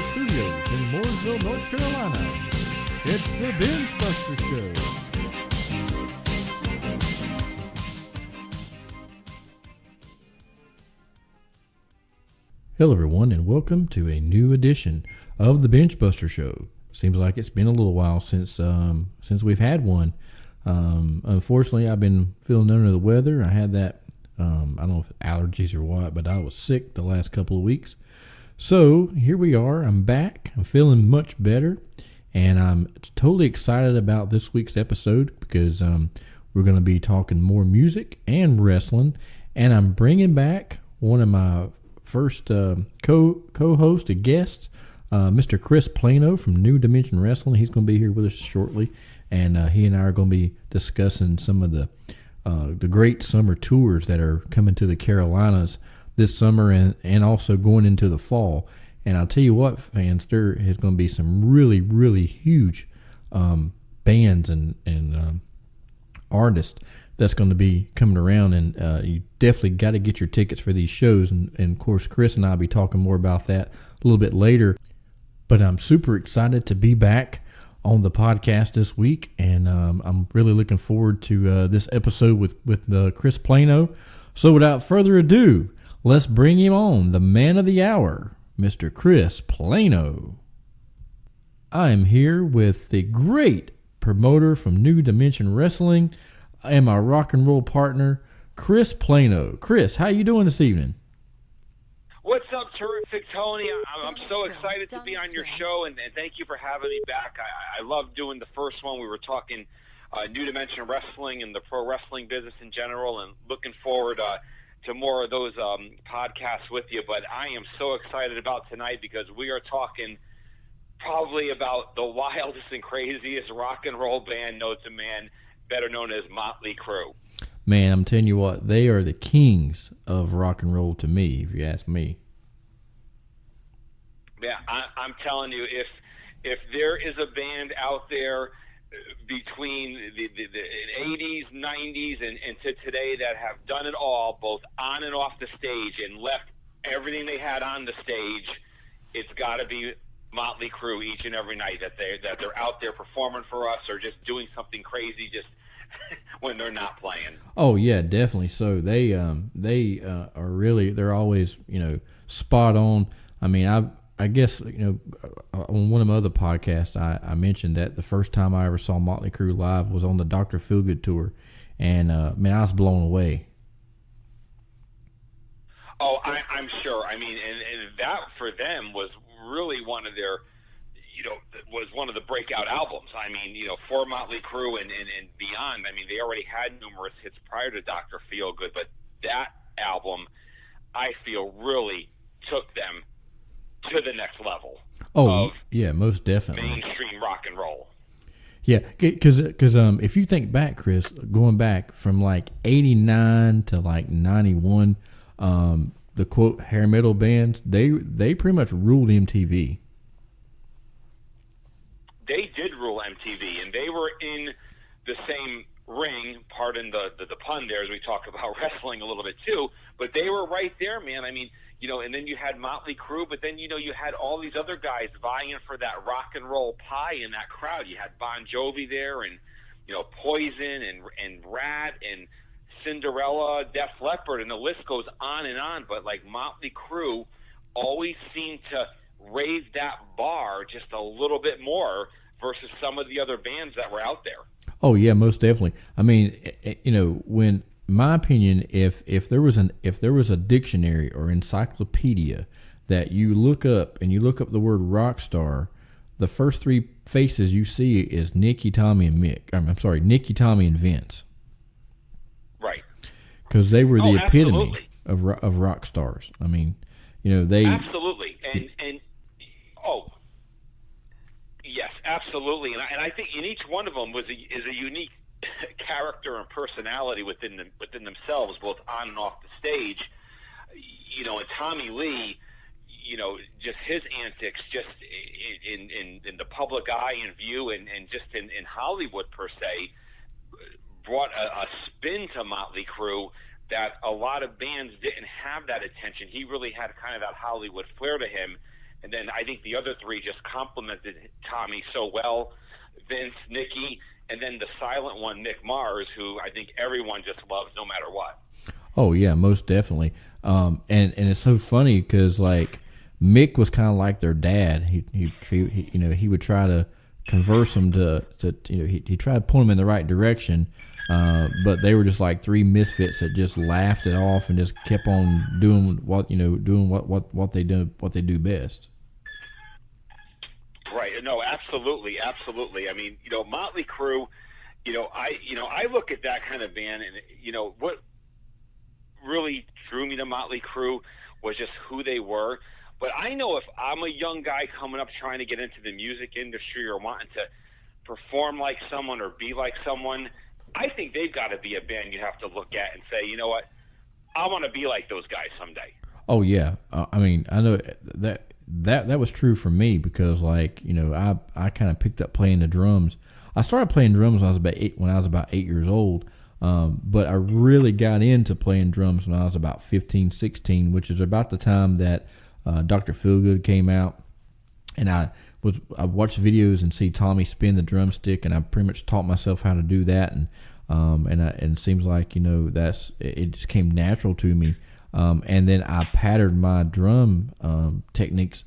the studios in Mooresville, North Carolina. It's the BENGEBUSTER Show. Hello everyone, and welcome to a new edition of the BENGEBUSTER Show. Seems like it's been a little while since we've had one. Unfortunately, I've been feeling under the weather. I had that, I don't know if it's allergies or what, but I was sick the last couple of weeks. So here we are. I'm back. I'm feeling much better, and I'm totally excited about this week's episode because we're going to be talking more music and wrestling, and I'm bringing back one of my first co-host and guests, Mr. Chris Plano from New Dimension Wrestling. He's going to be here with us shortly, and he and I are going to be discussing some of the great summer tours that are coming to the Carolinas this summer and also going into the fall. And I'll tell you what, fans, there is going to be some really, really huge bands and artists that's going to be coming around, and you definitely got to get your tickets for these shows. And of course, Chris and I will be talking more about that a little bit later. But I'm super excited to be back on the podcast this week, and I'm really looking forward to this episode with Chris Plano. So without further ado, let's bring him on, the man of the hour, Mr. Chris Plano. I am here with the great promoter from New Dimension Wrestling and my rock and roll partner, Chris Plano. Chris, how you doing this evening? What's up, terrific Tony? I'm so excited to be on your show, and thank you for having me back. I love doing the first one. We were talking New Dimension Wrestling and the pro wrestling business in general, and looking forward to more of those podcasts with you. But I am so excited about tonight because we are talking probably about the wildest and craziest rock and roll band known to man, better known as Motley Crue. Man, I'm telling you what, they are the kings of rock and roll to me, if you ask me. Yeah, I'm telling you, if there is a band out there between the 80s, 90s, and to today that have done it all, both on and off the stage, and left everything they had on the stage, it's got to be Motley Crue each and every night that they're out there performing for us or just doing something crazy just when they're not playing. Oh yeah, definitely. So they are really, they're always, spot on. I mean, I guess, on one of my other podcasts, I mentioned that the first time I ever saw Motley Crue live was on the Dr. Feelgood tour, and man, I was blown away. Oh, I'm sure. I mean, and that for them was really one of their, was one of the breakout albums. I mean, for Motley Crue and beyond. I mean, they already had numerous hits prior to Dr. Feelgood, but that album, I feel, really took them to the next level. Oh, yeah, most definitely. Mainstream rock and roll. Yeah, because if you think back, Chris, going back from like 89 to like 91, the quote hair metal bands, they pretty much ruled MTV. They did rule MTV, and they were in the same ring, pardon the pun there as we talk about wrestling a little bit too, but they were right there, man. I mean, and then you had Motley Crue, but then, you had all these other guys vying for that rock and roll pie in that crowd. You had Bon Jovi there, and, Poison, and Rat, and Cinderella, Def Leppard, and the list goes on and on. But, like, Motley Crue always seemed to raise that bar just a little bit more versus some of the other bands that were out there. Oh yeah, most definitely. I mean, when, in my opinion, if there was a dictionary or encyclopedia that you look up and you look up the word rock star, the first three faces you see is Nicky, Tommy, and Nicky, Tommy, and Vince. Right. Because they were the epitome of rock stars. I mean, they absolutely and yes, absolutely, and I think in each one of them is a unique character and personality within themselves, both on and off the stage. And Tommy Lee, just his antics, just in the public eye and view, and just in Hollywood per se, brought a spin to Motley Crue that a lot of bands didn't have that attention. He really had kind of that Hollywood flair to him And then I think the other three just complemented Tommy so well. Vince, Nicky, and then the silent one, Mick Mars, who I think everyone just loves no matter what. Oh yeah, most definitely. And it's so funny because like Mick was kind of like their dad. He you know, he would try to converse them to you know, he tried to point them in the right direction. But they were just like three misfits that just laughed it off and just kept on doing what they do best. Right. No, absolutely. I mean, you know, Motley Crue, I look at that kind of band, and you know what really drew me to Motley Crue was just who they were. But I know if I'm a young guy coming up trying to get into the music industry or wanting to perform like someone or be like someone, I think they've got to be a band you have to look at and say, you know what, I want to be like those guys someday. Oh yeah, I mean, I know that was true for me because, like, you know, I kind of picked up playing the drums. I started playing drums when I was about 8 years old, but I really got into playing drums when I was about 15, 16, which is about the time that Dr. Feelgood came out, and I watched videos and see Tommy spin the drumstick, and I pretty much taught myself how to do that, and it seems like, you know, it just came natural to me. And then I patterned my drum techniques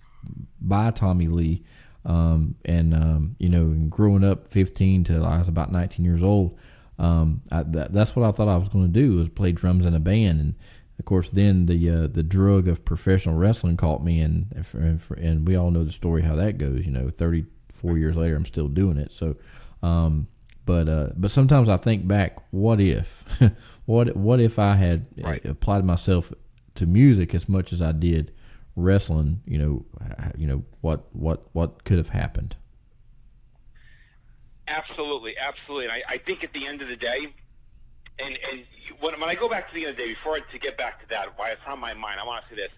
by Tommy Lee, you know, growing up 15 till I was about 19 years old, that's what I thought I was going to do, was play drums in a band. And of course, then the drug of professional wrestling caught me, and we all know the story how that goes. You know, 34 years later, I'm still doing it. So, but sometimes I think back, what if, what if I had applied myself to music as much as I did wrestling? You know, what could have happened? Absolutely. And I think at the end of the day, and when I go back to the end of the day, to get back to that, why it's on my mind, I want to say this.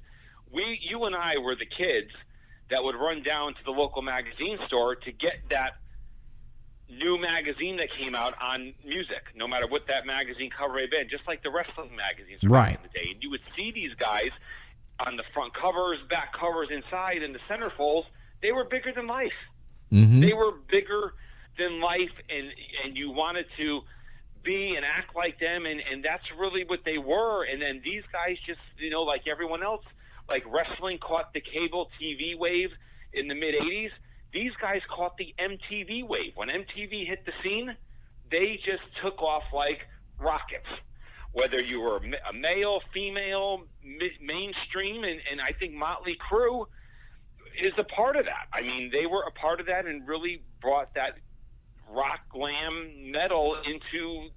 You and I were the kids that would run down to the local magazine store to get that new magazine that came out on music, no matter what that magazine cover may have been, just like the wrestling magazines back in the day. And you would see these guys on the front covers, back covers, inside, and the centerfolds. They were bigger than life. Mm-hmm. They were bigger than life, and you wanted to be and act like them, and that's really what they were. And then these guys just, you know, like everyone else, like wrestling caught the cable TV wave in the mid-'80s. These guys caught the MTV wave. When MTV hit the scene, they just took off like rockets, whether you were a male, female, mainstream, and I think Motley Crue is a part of that. I mean, they were a part of that and really brought that rock, glam, metal into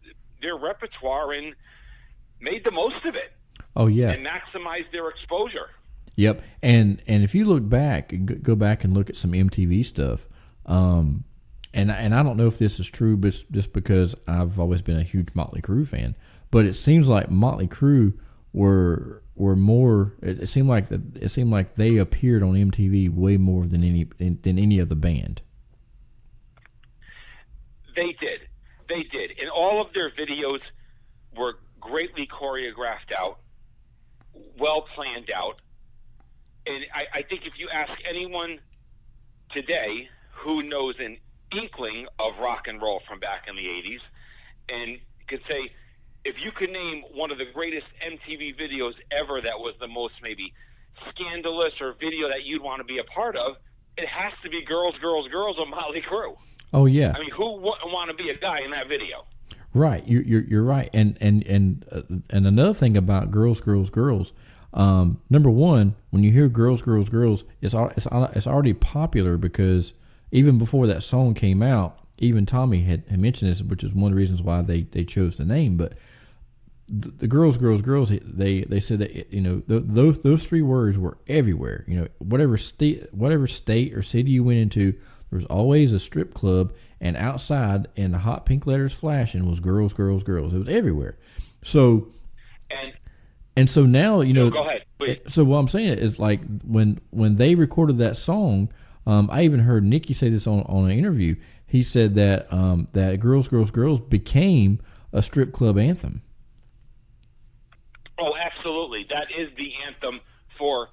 their repertoire and made the most of it. Oh yeah, and maximized their exposure. Yep, and if you look back, go back and look at some MTV stuff, and I don't know if this is true, but just because I've always been a huge Motley Crue fan, but it seems like Motley Crue were more. It seemed like they appeared on MTV way more than any other band. They did, and all of their videos were greatly choreographed out, well planned out. And I think if you ask anyone today who knows an inkling of rock and roll from back in the 80s, and could say, if you could name one of the greatest MTV videos ever that was the most maybe scandalous or video that you'd want to be a part of, it has to be Girls, Girls, Girls of Motley Crue. Oh yeah. I mean, who wouldn't want to be a guy in that video? Right. You're right. And another thing about Girls, Girls, Girls. Number one, when you hear Girls, Girls, Girls, it's already popular because even before that song came out, even Tommy had mentioned this, which is one of the reasons why they chose the name. But the Girls, Girls, Girls, they said that, you know, those three words were everywhere. You know, whatever state or city you went into, there was always a strip club, and outside in the hot pink letters flashing was Girls, Girls, Girls. It was everywhere. So. And so now, you know. No, go ahead, please. So what I'm saying is, like, when they recorded that song, I even heard Nicky say this on an interview. He said that that Girls, Girls, Girls became a strip club anthem. Oh, absolutely. That is the anthem for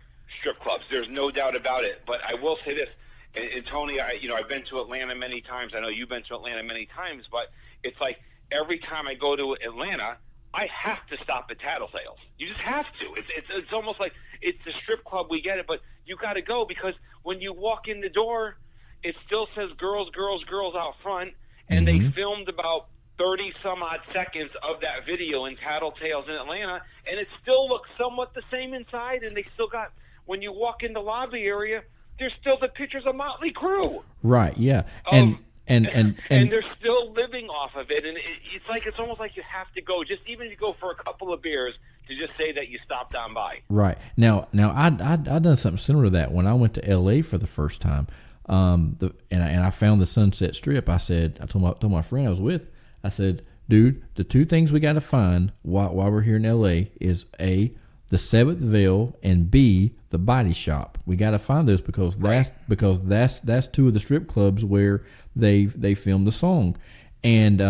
strip clubs. There's no doubt about it. But I will say this, and Tony, I've been to Atlanta many times. I know you've been to Atlanta many times, but it's like every time I go to Atlanta, I have to stop at Tattletales. You just have to. It's almost like it's a strip club. We get it, but you got to go because when you walk in the door, it still says girls, girls, girls out front, and they filmed about 30 some odd seconds of that video in Tattletales in Atlanta, and it still looks somewhat the same inside, and they still got, when you walk in the lobby area, there's still the pictures of Motley Crue. Right, yeah. And they're still living off of it, and it's almost like you have to go, just even if you go for a couple of beers, to just say that you stopped on by. Right. Now I done something similar to that when I went to L.A. for the first time. And I found the Sunset Strip. I told my friend I was with, I said, dude, the two things we got to find while we're here in L.A. is A, the Seventh Veil, and B, the Body Shop. We got to find those because that's two of the strip clubs where they filmed the song. And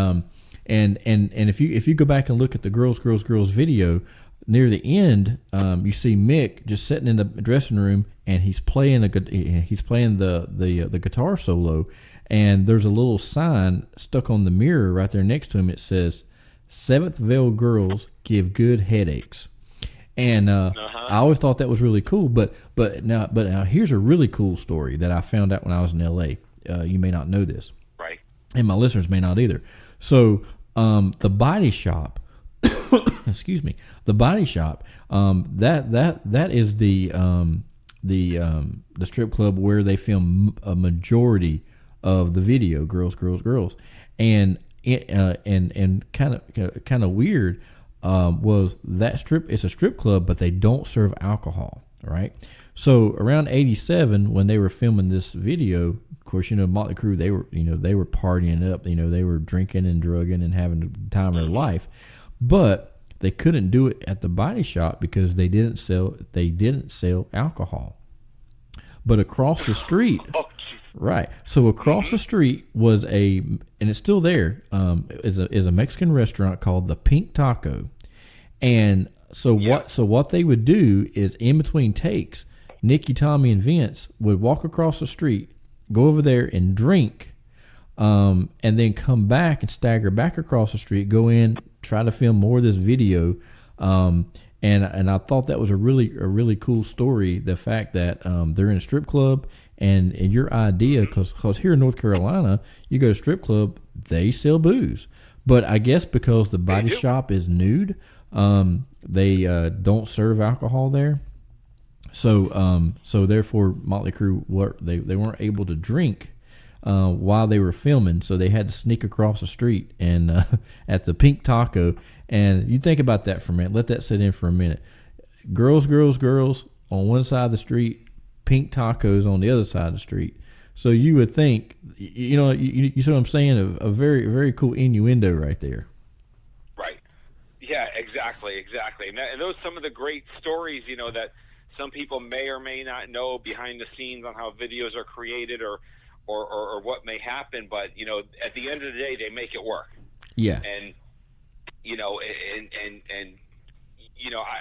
if you go back and look at the Girls video, near the end, you see Mick just sitting in the dressing room and he's playing the guitar solo. And there's a little sign stuck on the mirror right there next to him. It says, "Seventh Veil girls give good headaches." And I always thought that was really cool. But now here's a really cool story that I found out when I was in L.A. You may not know this, right? And my listeners may not either. So the Body Shop, excuse me, the Body Shop. That is the strip club where they film a majority of the video, girls, and kind of weird was that strip. It's a strip club, but they don't serve alcohol, right? So around '87, when they were filming this video, of course, Motley Crue, they were partying up, they were drinking and drugging and having the time of their life, but they couldn't do it at the Body Shop because they didn't sell alcohol. But across the street. Right. So across the street was and it's still there, is a Mexican restaurant called the Pink Taco. And what they would do is in between takes, Nikki, Tommy, and Vince would walk across the street, go over there and drink, and then come back and stagger back across the street, go in, try to film more of this video. And I thought that was a really cool story. The fact that they're in a strip club, and your idea, because here in North Carolina, you go to a strip club, they sell booze. But I guess because the Body Shop is nude, they don't serve alcohol there. So therefore, Motley Crue they weren't able to drink while they were filming, so they had to sneak across the street and at the Pink Taco. And you think about that for a minute. Let that sit in for a minute. Girls on one side of the street, Pink Tacos on the other side of the street. So you would think, you see what I'm saying? A very, very cool innuendo right there. Right. Yeah, exactly. And those are some of the great stories, that some people may or may not know behind the scenes on how videos are created or what may happen. But, at the end of the day, they make it work. Yeah. And,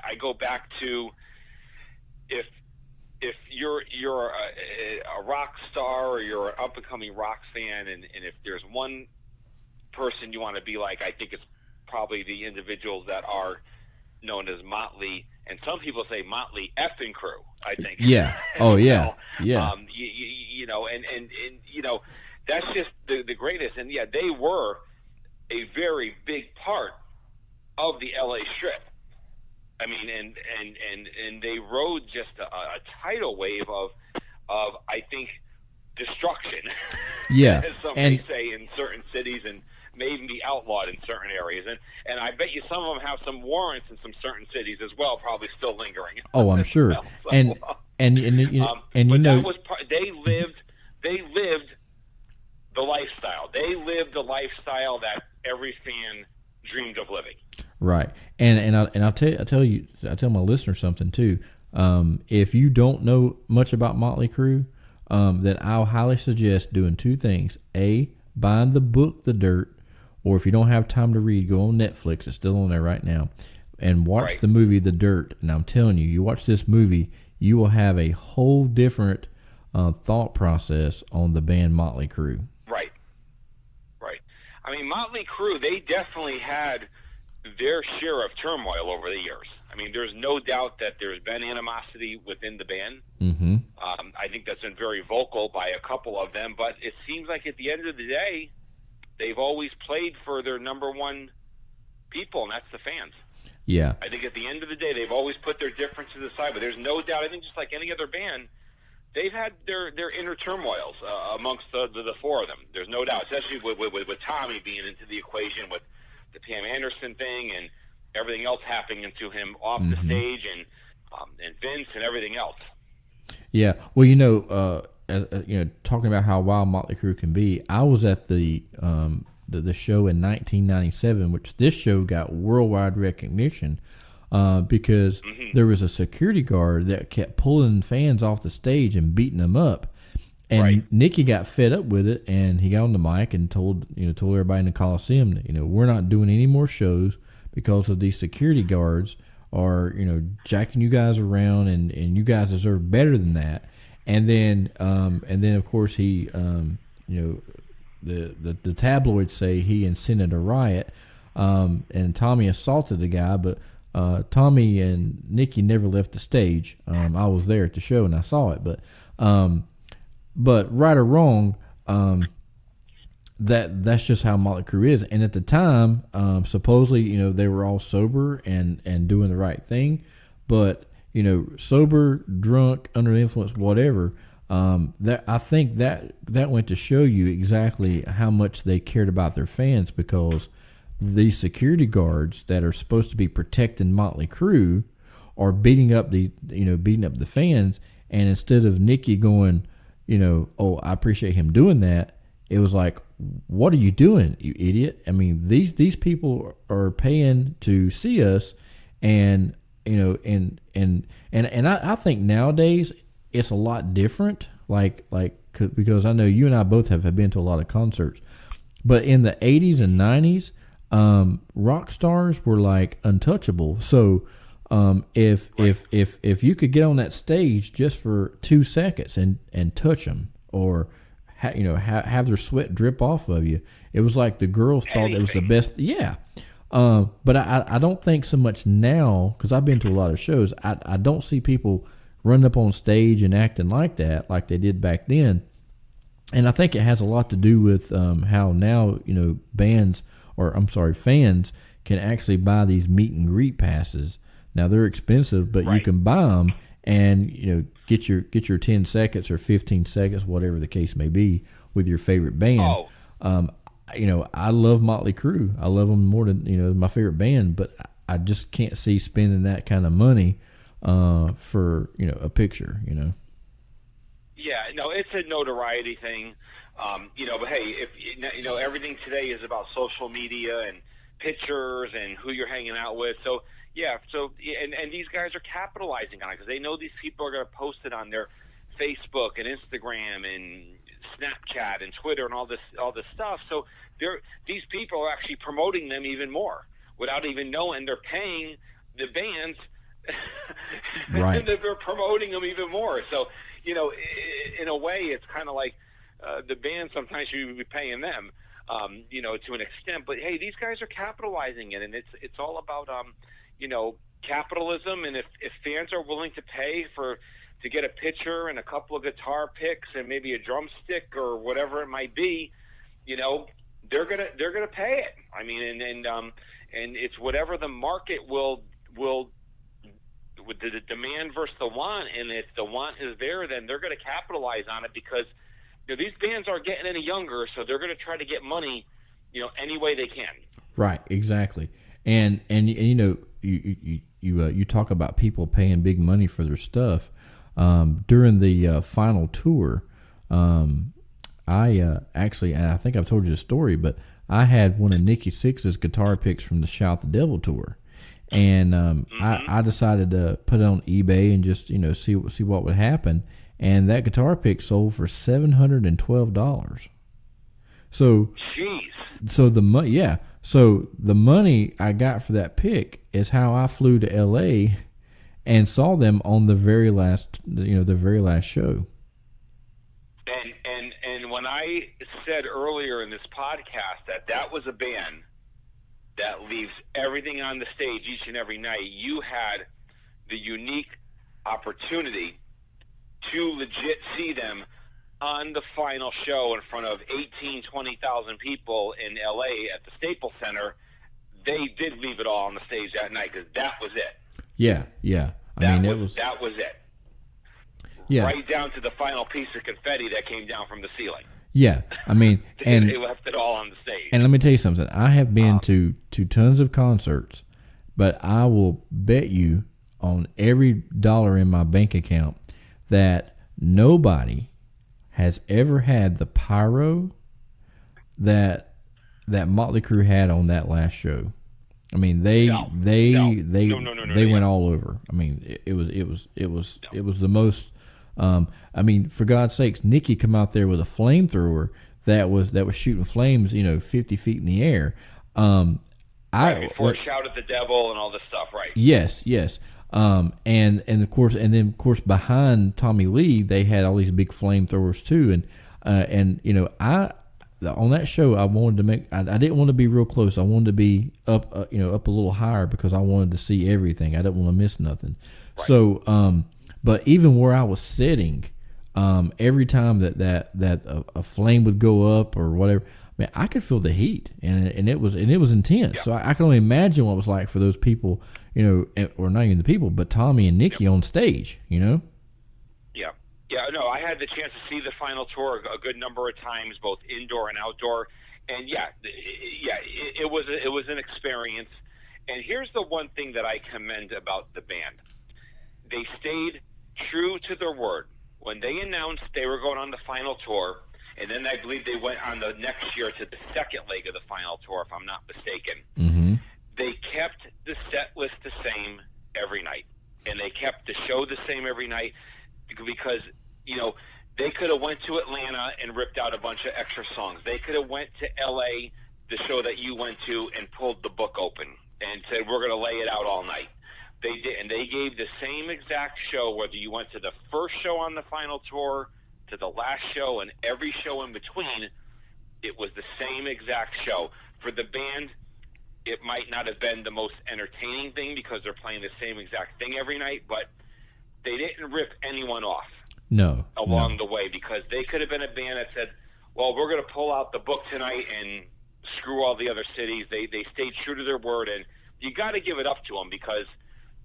I go back to if you're a rock star or you're an up-and-coming rock fan, and if there's one person you want to be like, I think it's probably the individuals that are known as Motley, and some people say Motley effing Crue, I think. Yeah. Oh, yeah. Yeah. That's just the greatest. And, yeah, they were a very big part of the L.A. Strip. I mean, and they rode just a tidal wave of I think destruction. Yeah, as some may say in certain cities, and may even be outlawed in certain areas. And I bet you some of them have some warrants in some certain cities as well, probably still lingering. Oh, I'm sure. Well, so, they lived the lifestyle. They lived the lifestyle that every fan dreamed of living. Right, and I'll tell my listeners something too. If you don't know much about Motley Crue, then I'll highly suggest doing two things: A, buying the book The Dirt, or if you don't have time to read, go on Netflix. It's still on there right now, and watch the movie The Dirt. And I'm telling you, you watch this movie, you will have a whole different thought process on the band Motley Crue. Right. I mean, Motley Crue, they definitely had their share of turmoil over the years. I mean, there's no doubt that there's been animosity within the band. Mm-hmm. I think that's been very vocal by a couple of them, but it seems like at the end of the day, they've always played for their number one people, and that's the fans. Yeah. I think at the end of the day, they've always put their differences aside, but there's no doubt, I think just like any other band, they've had their inner turmoils amongst the four of them. There's no doubt, especially with Tommy being into the equation with the Pam Anderson thing and everything else happening to him off the stage, and Vince and everything else. Yeah. Well, talking about how wild Motley Crue can be, I was at the show in 1997, which this show got worldwide recognition because there was a security guard that kept pulling fans off the stage and beating them up. And Nicky got fed up with it, and he got on the mic and told everybody in the Coliseum that, we're not doing any more shows because of these security guards are, jacking you guys around, and you guys deserve better than that. And then of course he, the tabloids say he incited a riot, and Tommy assaulted the guy, but Tommy and Nicky never left the stage. I was there at the show and I saw it, but right or wrong, that's just how Motley Crue is. And at the time, supposedly, they were all sober and doing the right thing, but sober, drunk, under the influence, whatever. That I think that went to show you exactly how much they cared about their fans, because these security guards that are supposed to be protecting Motley Crue are beating up the fans. And instead of Nicky going, oh, I appreciate him doing that, it was like, what are you doing, you idiot? I mean, these people are paying to see us, and I think nowadays it's a lot different, because I know you and I both have been to a lot of concerts, but in the 80s and 90s, rock stars were like untouchable. So if you could get on that stage just for 2 seconds and touch them, or have their sweat drip off of you, it was like the girls thought it was the best. Yeah. But I don't think so much now, because I've been to a lot of shows. I don't see people running up on stage and acting like that, like they did back then. And I think it has a lot to do with how now, fans can actually buy these meet and greet passes. Now they're expensive, but you can buy them and get your 10 seconds or 15 seconds, whatever the case may be, with your favorite band. I love Motley Crue. I love them more than my favorite band, but I just can't see spending that kind of money for a picture. Yeah, no, it's a notoriety thing. But hey, if everything today is about social media and pictures and who you're hanging out with. So yeah, and these guys are capitalizing on it because they know these people are going to post it on their Facebook and Instagram and Snapchat and Twitter and all this stuff. So these people are actually promoting them even more without even knowing. They're paying the bands, right? And they're promoting them even more. So in a way, it's kind of like the band. Sometimes you would be paying them, to an extent. But hey, these guys are capitalizing it, and it's all about capitalism. And if fans are willing to pay to get a picture and a couple of guitar picks and maybe a drumstick or whatever it might be, they're gonna pay it. I mean, and it's whatever the market will with the demand versus the want, and if the want is there, then they're going to capitalize on it because these bands aren't getting any younger, so they're going to try to get money, any way they can. Right, exactly, and you talk about people paying big money for their stuff. During the final tour, I think I've told you the story, but I had one of Nikki Sixx's guitar picks from the Shout the Devil tour, and I decided to put it on eBay and just see what would happen, and that guitar pick sold for $712. So, jeez. So the money I got for that pick is how I flew to LA and saw them on the very last show. And when I said earlier in this podcast that was a band that leaves everything on the stage each and every night, you had the unique opportunity to legit see them on the final show in front of 20,000 people in LA at the Staples Center. They did leave it all on the stage that night because that was it. Yeah. That was it. Yeah. Right down to the final piece of confetti that came down from the ceiling. Yeah, I mean, and they left it all on the stage. And let me tell you something. I have been to tons of concerts, but I will bet you on every dollar in my bank account that nobody has ever had the pyro that Motley Crue had on that last show. I mean, they went all over. I mean, it was the most. I mean, for God's sakes, Nikki come out there with a flamethrower that was shooting flames, 50 feet in the air. Before it shouted at the devil and all this stuff, right? Yes. And of course behind Tommy Lee they had all these big flamethrowers too, and on that show I wanted to make I didn't want to be real close. I wanted to be up up a little higher because I wanted to see everything. I didn't want to miss nothing. Right. So but even where I was sitting, every time that a flame would go up or whatever, man, I could feel the heat, and it was intense. Yeah. So I can only imagine what it was like for those people, or not even the people, but Tommy and Nikki on stage, Yeah. Yeah, no, I had the chance to see the final tour a good number of times, both indoor and outdoor, and it was an experience. And here's the one thing that I commend about the band: they stayed true to their word. When they announced they were going on the final tour, and then I believe they went on the next year to the second leg of the final tour, if I'm not mistaken. Mm-hmm. They kept the set list the same every night, and they kept the show the same every night because, they could have went to Atlanta and ripped out a bunch of extra songs. They could have went to L.A., the show that you went to, and pulled the book open and said, we're going to lay it out all night. They did, and they gave the same exact show, whether you went to the first show on the final tour, to the last show, and every show in between. It was the same exact show. For the band, it might not have been the most entertaining thing because they're playing the same exact thing every night, but they didn't rip anyone off along the way, because they could have been a band that said, well, we're going to pull out the book tonight and screw all the other cities. They stayed true to their word, and you got to give it up to them because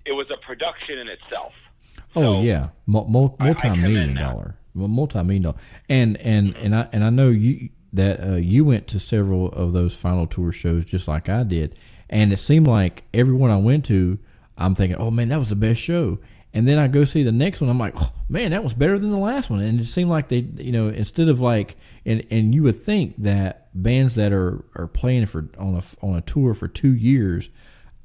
it was a production in itself. Oh, yeah. Multi-million dollar. And I know you went to several of those final tour shows just like I did, and it seemed like everyone I went to, I'm thinking, oh man, that was the best show. And then I go see the next one, I'm like, oh man, that was better than the last one. And it seemed like they, instead of like, and you would think that bands that are playing on a tour for 2 years,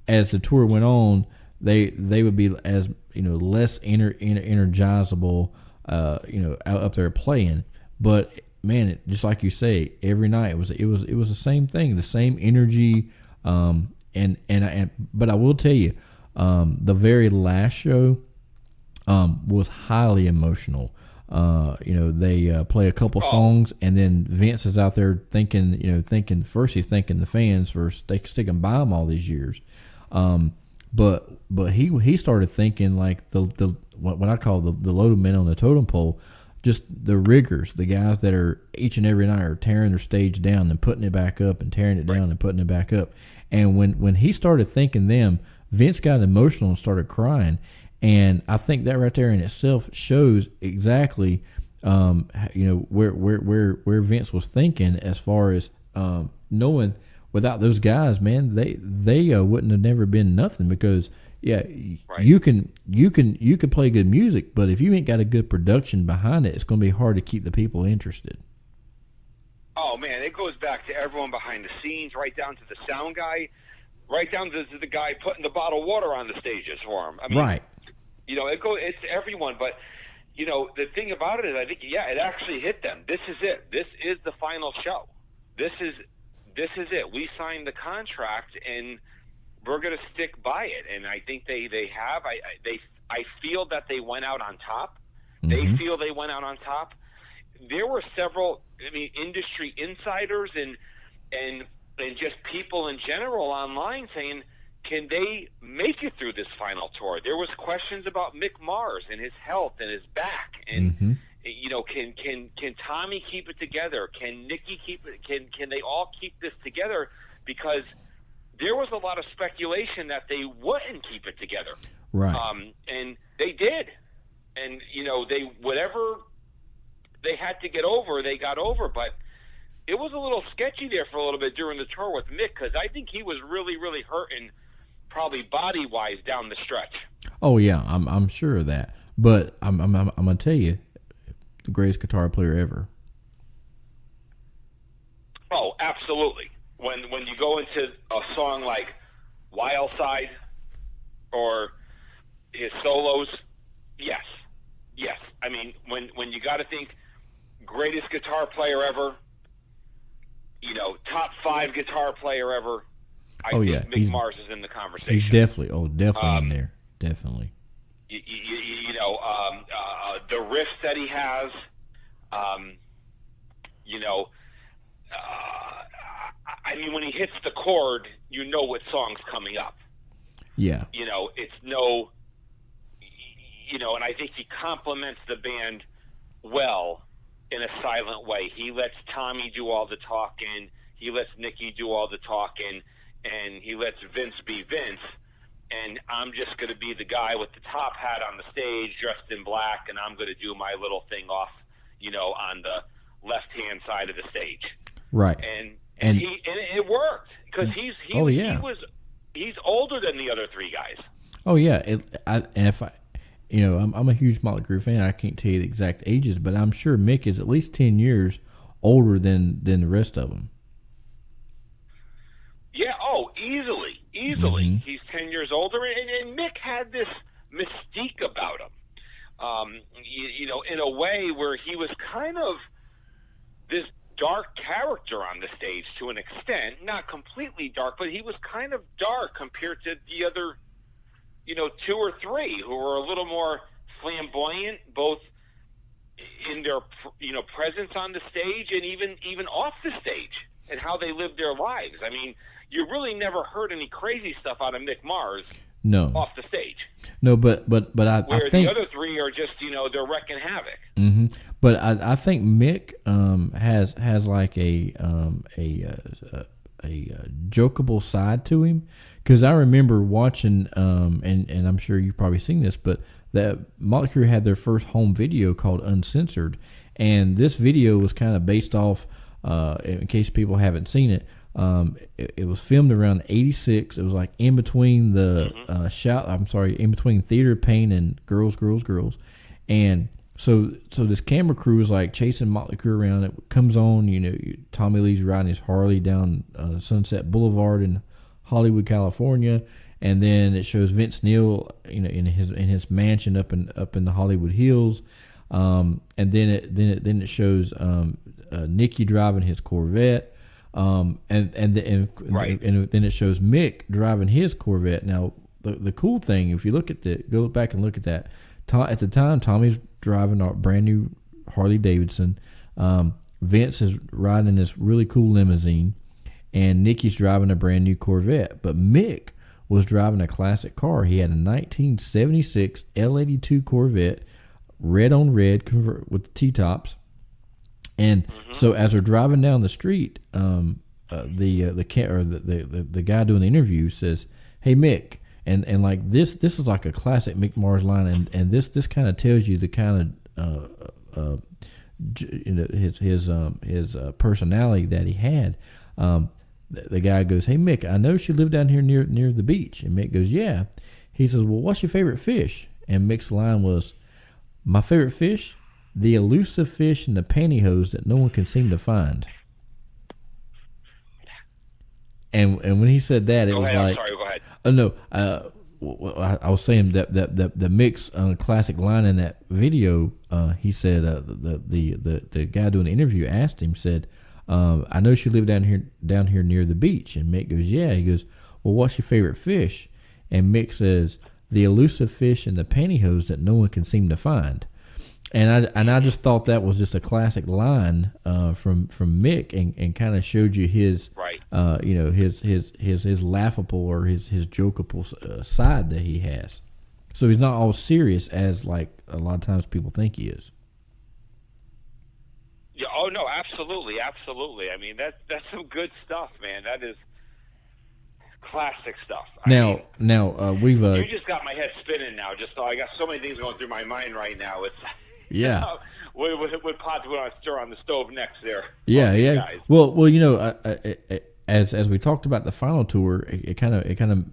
as the tour went on, they would be as less energizable, out up there playing. But man, just like you say, every night it was the same thing, the same energy. But I will tell you, the very last show was highly emotional. They play a couple songs, and then Vince is out there thinking first he's thanking the fans for sticking by him all these years. But he started thinking like the what I call the low men on the totem pole, just the riggers, the guys that are each and every night are tearing their stage down and putting it back up and tearing it down and putting it back up. And when he started thinking them, Vince got emotional and started crying. And I think that right there in itself shows exactly, where Vince was thinking as far as knowing without those guys, man, they wouldn't have never been nothing, because you can play good music, but if you ain't got a good production behind it, it's going to be hard to keep the people interested. Oh man, it goes back to everyone behind the scenes, right down to the sound guy, right down to the guy putting the bottled water on the stages for him. I mean, right. It's everyone, but the thing about it is, I think it actually hit them. This is it. This is the final show. This is it. We signed the contract, and we're going to stick by it. And I think they have. I feel that they went out on top. Mm-hmm. They feel they went out on top. There were several, industry insiders and just people in general online saying, can they make it through this final tour? There was questions about Mick Mars and his health and his back, and Mm-hmm. Can Tommy keep it together? Can Nikki keep it? Can they all keep this together? Because there was a lot of speculation that they wouldn't keep it together, Right. And they did, and they whatever they had to get over, they got over, but it was a little sketchy there for a little bit during the tour with Mick, because I think he was really, really hurting, probably body-wise, down the stretch. Oh yeah, I'm sure of that. But I'm gonna tell you, the greatest guitar player ever. Oh, absolutely. When you go into a song like Wild Side or his solos, yes. I mean, when you got to think greatest guitar player ever, top 5 guitar player ever, I think Mick Mars is in the conversation. He's definitely in there. Definitely. The riffs that he has, when he hits the chord, what song's coming up. Yeah. It's no, and I think he complements the band well in a silent way. He lets Tommy do all the talking, he lets Nikki do all the talking, and he lets Vince be Vince. And I'm just going to be the guy with the top hat on the stage, dressed in black, and I'm going to do my little thing off, on the left-hand side of the stage. Right. And it worked, because he's older than the other 3 guys. Oh yeah. I'm a huge Motley Crue fan. I can't tell you the exact ages, but I'm sure Mick is at least 10 years older than the rest of them. Yeah. Oh, easily. Mm-hmm. He's 10 years older, and Mick had this mystique about him, in a way where he was kind of this dark character on the stage to an extent, not completely dark, but he was kind of dark compared to the other, 2 or 3 who were a little more flamboyant, both in their, presence on the stage and even off the stage, and how they lived their lives. I mean, you really never heard any crazy stuff out of Mick Mars. No. Off the stage. No, but I where think the other 3 are just they're wrecking havoc. Mm-hmm. But I think Mick has like a jokeable side to him, because I remember watching and I'm sure you've probably seen this, but that Motley Crue had their first home video called Uncensored, and this video was kind of based off, in case people haven't seen it. It was filmed around '86. It was like in between the in between Theater Pain and Girls, and so this camera crew is like chasing Motley Crue around. It comes on, Tommy Lee's riding his Harley down Sunset Boulevard in Hollywood, California, and then it shows Vince Neil, in his mansion up in the Hollywood Hills, and then it shows Nikki driving his Corvette. And then it shows Mick driving his Corvette. Now, the cool thing, if you go back and look at that, at the time, Tommy's driving a brand new Harley Davidson. Vince is riding this really cool limousine, and Nikki's driving a brand new Corvette. But Mick was driving a classic car. He had a 1976 L82 Corvette, red on red, with the T-tops. And so as they're driving down the street, the guy doing the interview says, "Hey Mick," and like this is like a classic Mick Mars line, and this kind of tells you the kind of his personality that he had. The guy goes, "Hey Mick, I know she lived down here near the beach," and Mick goes, "Yeah." He says, "Well, what's your favorite fish?" And Mick's line was, "My favorite fish? The elusive fish in the pantyhose that no one can seem to find." And when he said that, it was like, I'm sorry, go ahead. Oh no, I was saying that the Mick's classic line in that video. He said the guy doing the interview asked him, said, "I know she lived down here near the beach." And Mick goes, "Yeah." He goes, "Well, what's your favorite fish?" And Mick says, the elusive fish in the pantyhose that no one can seem to find. And I just thought that was just a classic line from Mick, and kind of showed you his right. His laughable or his jokeable side that he has. So he's not all serious as like a lot of times people think he is. Yeah. Oh no, absolutely. I mean, that's some good stuff, man. That is classic stuff. Now, we've you just got my head spinning now. Just so I got so many things going through my mind right now. It's yeah. What pots we want to stir on the stove next there? Yeah. Guys. Well, as we talked about the final tour, it kind of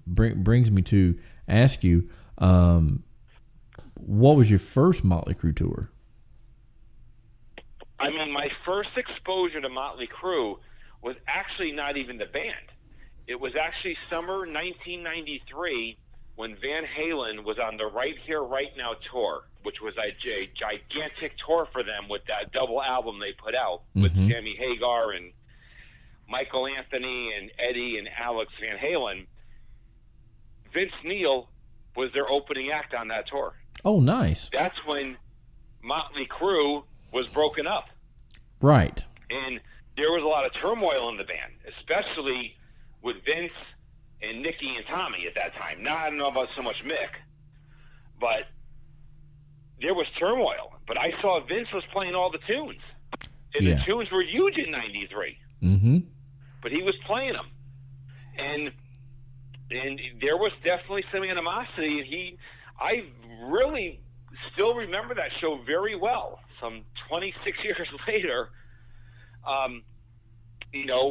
brings me to ask you, what was your first Motley Crue tour? I mean, my first exposure to Motley Crue was actually not even the band. It was actually summer 1993 when Van Halen was on the Right Here, Right Now tour, which was a gigantic tour for them with that double album they put out with Sammy Hagar and Michael Anthony and Eddie and Alex Van Halen. Vince Neil was their opening act on that tour. Oh, nice. That's when Motley Crue was broken up. Right. And there was a lot of turmoil in the band, especially with Vince and Nicky and Tommy at that time. Now, I don't know about so much Mick, but there was turmoil. But I saw Vince was playing all the tunes. And the tunes were huge in 93. Mm-hmm. But he was playing them. And there was definitely some animosity. And I really still remember that show very well. Some 26 years later,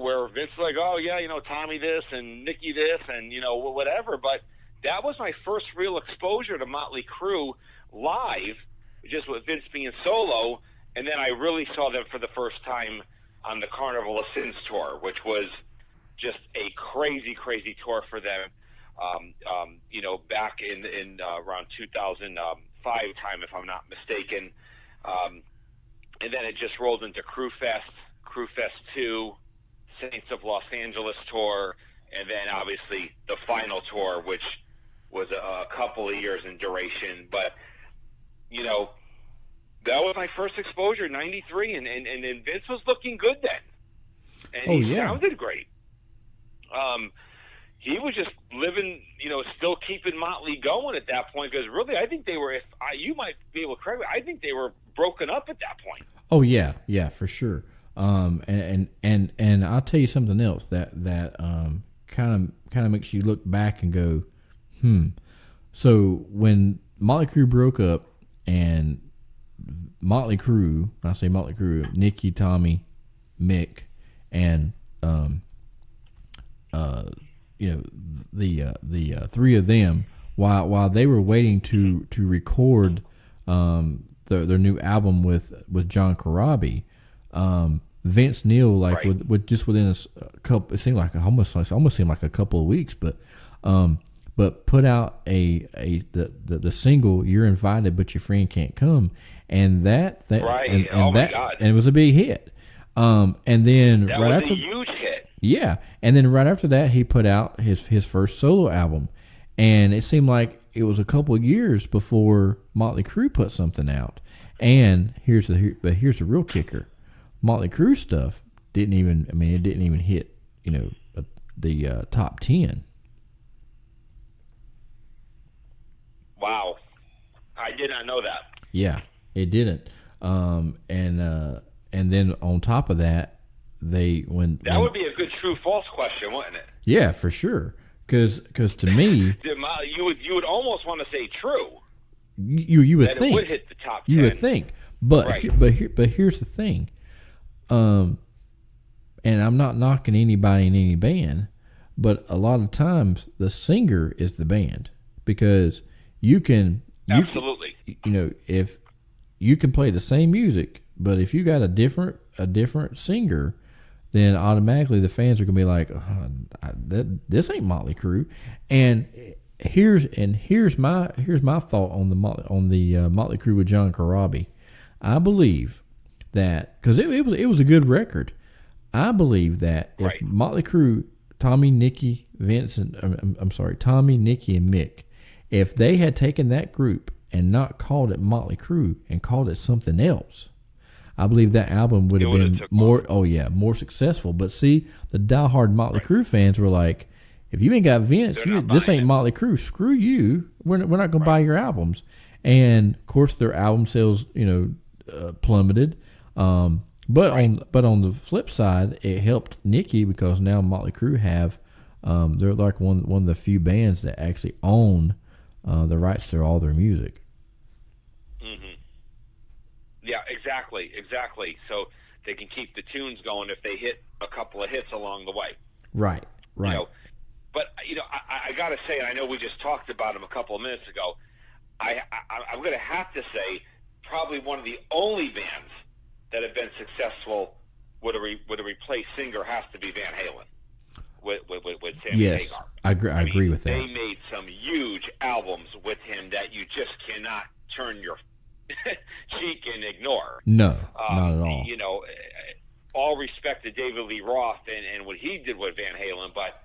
where Vince was like, oh, yeah, Tommy this and Nicky this and, whatever. But that was my first real exposure to Motley Crue live, just with Vince being solo. And then I really saw them for the first time on the Carnival of Sins tour, which was just a crazy, crazy tour for them, back in around 2005 time, if I'm not mistaken. And then it just rolled into Crue Fest 2, Saints of Los Angeles tour, and then obviously the final tour, which was a couple of years in duration. But, that was my first exposure, 93, and Vince was looking good then. And he sounded great. He was just living, still keeping Motley going at that point, because really I think they were, you might be able to correct me, I think they were broken up at that point. Oh yeah, for sure. And I'll tell you something else that kind of makes you look back and go, So when Motley Crue broke up, and Motley Crue, I say Motley Crue, Nicky, Tommy, Mick, and the three of them, while they were waiting to record their new album with John Corabi, Vince Neil, like right. with just within a couple, it seemed like almost seemed like a couple of weeks, but put out the single "You're Invited But Your Friend Can't Come," and that right, and my God, and it was a big hit. And then that right was after, a huge hit. Yeah, and then right after that, he put out his first solo album, and it seemed like it was a couple of years before Motley Crue put something out. And here's the real kicker: Motley Crue stuff didn't even hit the top 10. Wow, I did not know that. Yeah, it didn't. And then on top of that, that would be a good true-false question, wouldn't it? Yeah, for sure. Because to me, you would almost want to say true. You would think it would hit the top 10. You would think, but right. but here's the thing. And I'm not knocking anybody in any band, but a lot of times the singer is the band, because absolutely, if you can play the same music, but if you got a different singer, then automatically the fans are gonna be like, this ain't Motley Crue. And here's my thought on the Motley Crue with John Corabi. I believe that, because it was a good record. I believe that if right. Motley Crue, Tommy, Nicky, Vince and I'm sorry, Tommy, Nikki, and Mick, if they had taken that group and not called it Motley Crue and called it something else, I believe that album would have been more successful. But see, the diehard Motley Crue fans were like, if you ain't got Vince, this ain't Motley Crue. Screw you. We're not going to buy your albums. And of course, their album sales, plummeted. But on the flip side, it helped Nikki because now Motley Crue have they're like one of the few bands that actually own the rights to all their music. Mm-hmm. Yeah, exactly. So they can keep the tunes going if they hit a couple of hits along the way. Right. But I got to say, I know we just talked about them a couple of minutes ago. I'm going to have to say, probably one of the only bands that have been successful with a replaced singer has to be Van Halen with Sammy Hagar. I agree with that. They made some huge albums with him that you just cannot turn your cheek and ignore. No, not at all. All respect to David Lee Roth and what he did with Van Halen, but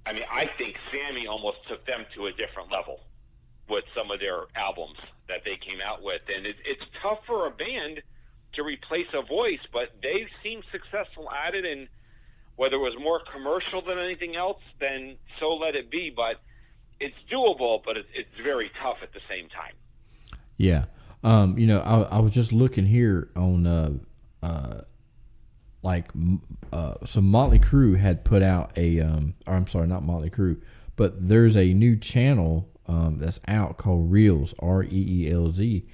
I mean, I think Sammy almost took them to a different level with some of their albums that they came out with, and it's tough for a band to replace a voice, but they seemed successful at it, and whether it was more commercial than anything else, then so let it be. But it's doable, but it's very tough at the same time. Yeah. I was just looking here on so Motley Crue had put out not Motley Crue, but there's a new channel that's out called Reels, Reelz,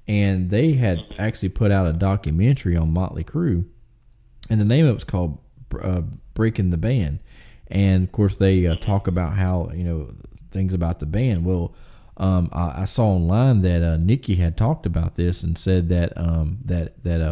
and they had actually put out a documentary on Motley Crue, and the name of it's called Breaking the Band. And of course they talk about how things about the band. Well, I saw online that Nikki had talked about this and said that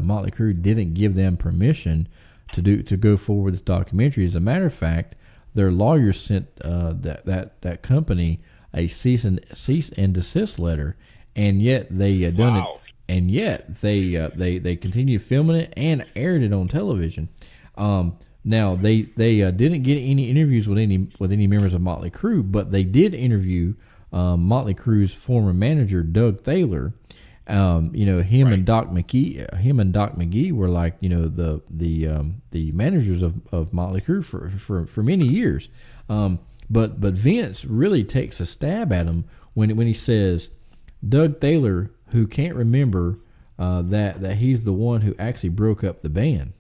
Motley Crue didn't give them permission to go forward with this documentary. As a matter of fact, their lawyers sent that company a cease and desist letter, and yet they done it, and yet they continued filming it and aired it on television. Now they didn't get any interviews with any members of Motley Crue, but they did interview Motley Crue's former manager Doug Thaler. Him and Doc McGee were like the managers of Motley Crue for many years. But Vince really takes a stab at him when he says Doug Thaler, who can't remember that he's the one who actually broke up the band.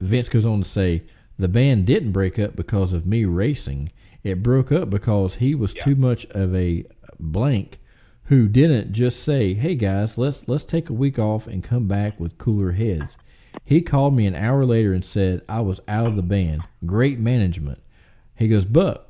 Vince goes on to say, the band didn't break up because of me racing. It broke up because he was too much of a blank who didn't just say, hey guys, let's take a week off and come back with cooler heads. He called me an hour later and said I was out of the band. Great management. He goes, but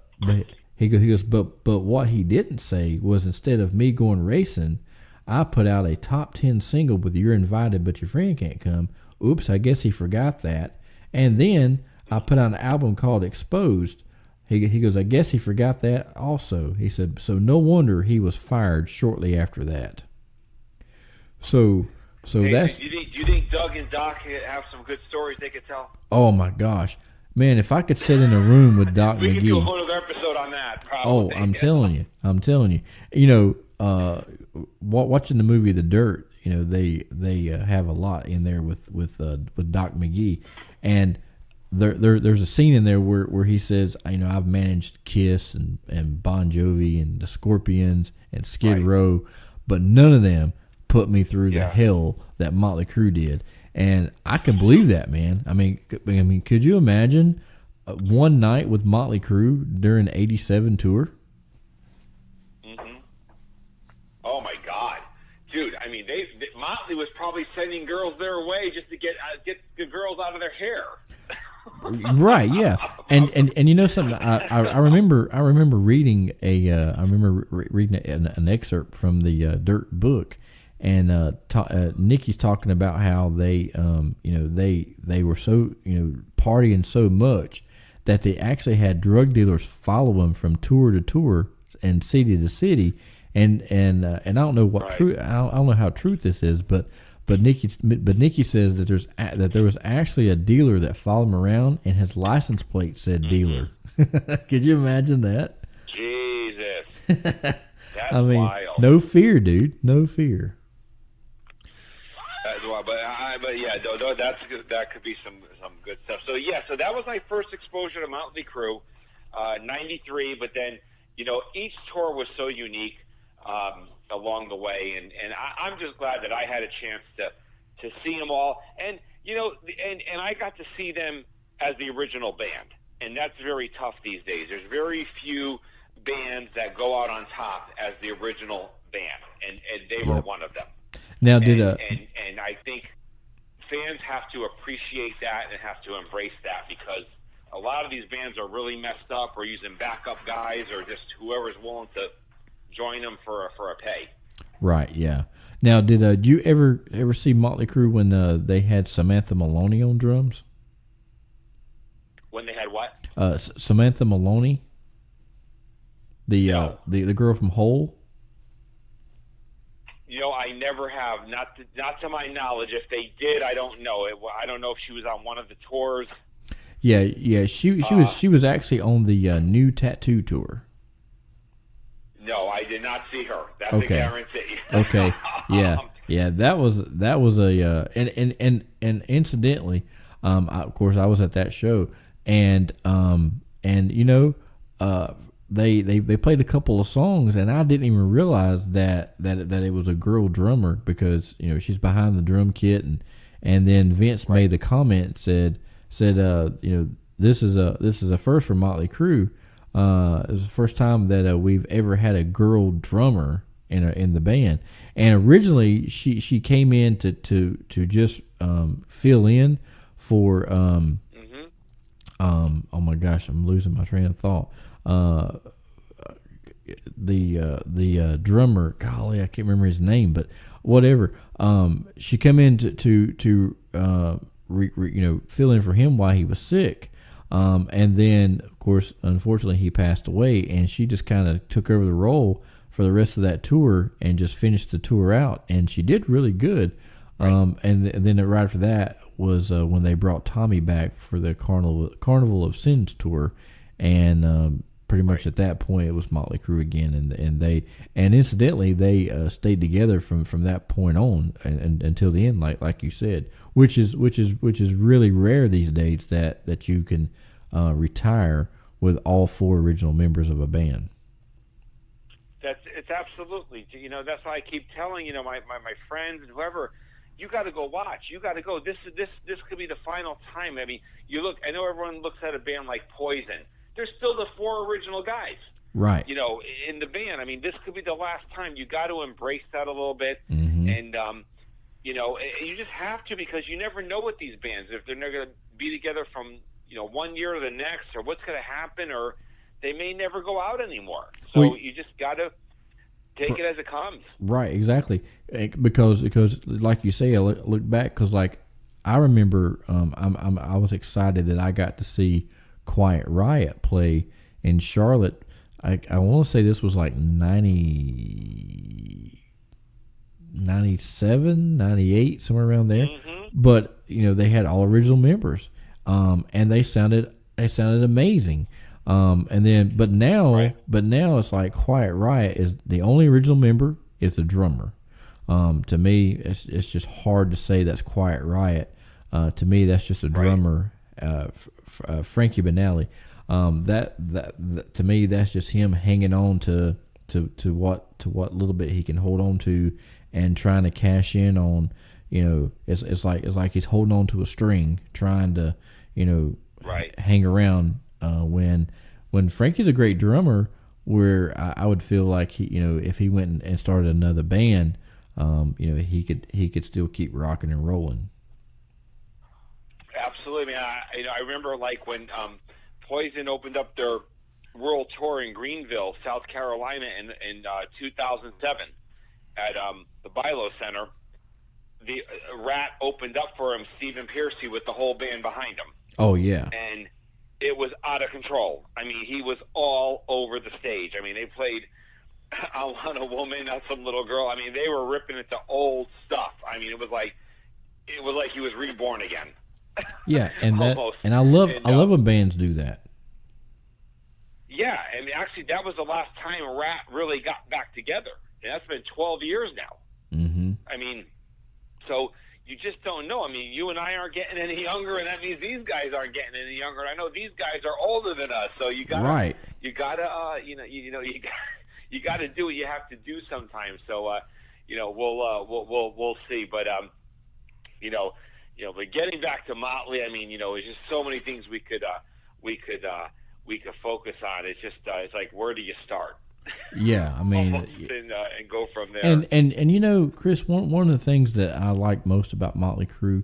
what he didn't say was instead of me going racing, I put out a top 10 single with You're Invited But Your Friend Can't Come. Oops, I guess he forgot that. And then I put out an album called Exposed. He goes, I guess he forgot that also. He said, so no wonder he was fired shortly after that. So that's... Do you think Doug and Doc have some good stories they could tell? Oh, my gosh. Man, if I could sit in a room with Doc McGee... We could do a whole other episode on that, probably. Oh, I'm telling you. Watching the movie The Dirt, they have a lot in there with Doc McGee, and there's a scene in there where he says, I've managed Kiss and Bon Jovi and the Scorpions and Skid Row, but none of them put me through the hell that Motley Crue did, and I can believe that, man. I mean, could you imagine one night with Motley Crue during the '87 tour? Oh my God, dude! I mean, Motley was probably sending girls their way just to get the girls out of their hair. Right, yeah, and something. I remember reading an excerpt from the Dirt book, and Nikki's talking about how they were so partying so much that they actually had drug dealers follow them from tour to tour and city to city. And I don't know what true. I don't know how truth this is, but Nikki says that there was actually a dealer that followed him around, and his license plate said dealer. Could you imagine that? Jesus. That's wild. No fear, dude. No fear. Well, but yeah, that could be some good stuff. So yeah, so that was my first exposure to Motley Crue, '93. But then, each tour was so unique along the way, and I'm just glad that I had a chance to see them all, and and I got to see them as the original band, and that's very tough these days. There's very few bands that go out on top as the original band, and they were one of them. Now, and I think fans have to appreciate that and have to embrace that, because a lot of these bands are really messed up, or using backup guys, or just whoever's willing to join them for a pay. Right. Yeah. Now, did you ever see Motley Crue when they had Samantha Maloney on drums? When they had what? Samantha Maloney, the girl from Hole. I never have. Not to my knowledge. If they did, I don't know. I don't know if she was on one of the tours. Yeah. She was actually on the new Tattoo tour. No, I did not see her. That's okay. a guarantee. Okay. Yeah. That was a and incidentally, of course I was at that show, and they played a couple of songs, and I didn't even realize that it was a girl drummer, because she's behind the drum kit, and then Vince made the comment, said this is a first for Motley Crue. It was the first time that we've ever had a girl drummer in the band, and originally she came in to just fill in for oh my gosh, I'm losing my train of thought. The drummer, golly, I can't remember his name, but whatever. She come in to fill in for him while he was sick. And then, of course, unfortunately, he passed away, and she just kind of took over the role for the rest of that tour and just finished the tour out, and she did really good. Right. And then right after that was when they brought Tommy back for the Carnival of Sins tour, and pretty much at that point it was Motley Crue again, and incidentally they stayed together from that point on and until the end, like you said, which is really rare these days that you can retire with all four original members of a band. It's absolutely, that's why I keep telling my friends and whoever, you got to go watch. You got to go. This could be the final time. I mean, I know everyone looks at a band like Poison. There's still the four original guys, right? In the band. I mean, this could be the last time. You got to embrace that a little bit, mm-hmm. and you just have to, because you never know with these bands, if they're not going to be together from 1 year to the next, or what's going to happen, or they may never go out anymore. So you just got to take it as it comes. Right, exactly. Because like you say, I look back, because like I remember, I was excited that I got to see Quiet Riot play in Charlotte. I want to say this was like 97, 98, somewhere around there. Mm-hmm. But they had all original members, and they sounded amazing. But now it's like Quiet Riot is the only original member is the drummer. To me, it's just hard to say that's Quiet Riot. To me, that's just a drummer. Frankie Banali. That to me, that's just him hanging on to what little bit he can hold on to, and trying to cash in on. It's like he's holding on to a string, trying to hang around. When Frankie's a great drummer, where I would feel like he, if he went and started another band, he could still keep rocking and rolling. Absolutely. I mean, I remember like when Poison opened up their world tour in Greenville, South Carolina, in 2007 at the Bilo Center. The Rat opened up for him, Stephen Pearcy, with the whole band behind him. Oh yeah. And it was out of control. I mean, he was all over the stage. I mean, they played "I Want a Woman," "Not Some Little Girl." I mean, they were ripping into old stuff. I mean, it was like he was reborn again. Yeah, and I love when bands do that. I mean, actually, that was the last time Rat really got back together, and that's been 12 years now. Mm-hmm. I mean, so you just don't know. I mean, you and I aren't getting any younger, and that means these guys aren't getting any younger. And I know these guys are older than us, so you got right. You gotta you gotta do what you have to do sometimes. So we'll see. But but getting back to Motley, I mean, there's just so many things we could focus on. It's just it's like, where do you start? Yeah, I mean, and go from there. And Chris, one of the things that I like most about Motley Crue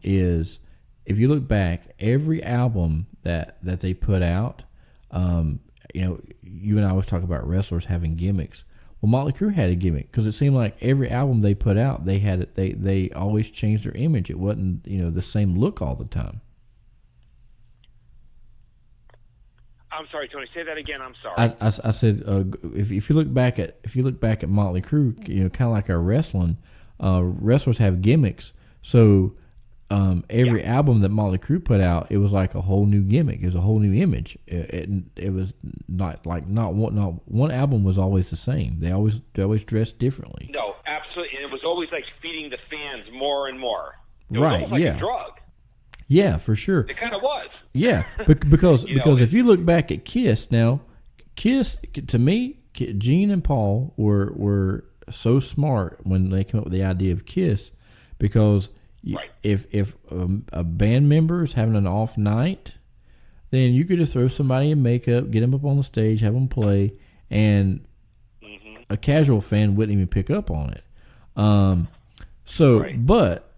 is, if you look back, every album that they put out, you and I always talk about wrestlers having gimmicks. Well, Motley Crue had a gimmick, because it seemed like every album they put out, they always changed their image. It wasn't the same look all the time. I'm sorry, Tony. Say that again. I'm sorry. I said if you look back at Motley Crue, kind of like our wrestling, wrestlers have gimmicks. So every album that Motley Crue put out, it was like a whole new gimmick. It was a whole new image. It was not one album was always the same. They always dressed differently. No, absolutely, and it was always like feeding the fans more and more. It right? Was almost like a drug. Yeah, for sure. It kind of was. Yeah, because if you look back at Kiss now, Kiss, to me, Gene and Paul were so smart when they came up with the idea of Kiss, because if a band member is having an off night, then you could just throw somebody in makeup, get them up on the stage, have them play, and a casual fan wouldn't even pick up on it. But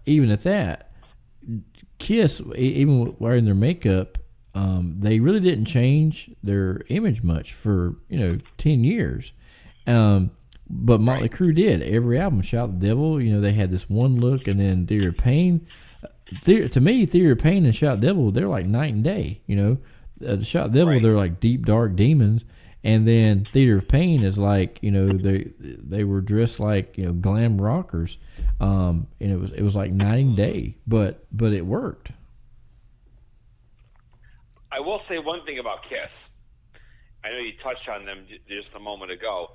even at that, Kiss, even wearing their makeup, they really didn't change their image much for 10 years. But Motley Crue did. Every album, Shout the Devil, they had this one look, and then Theory of Pain. To me, Theory of Pain and Shout the Devil, they're like night and day. Shout the Devil, they're like deep, dark demons. And then Theater of Pain is like, they were dressed like, glam rockers. And it was like night and day, but it worked. I will say one thing about Kiss. I know you touched on them just a moment ago.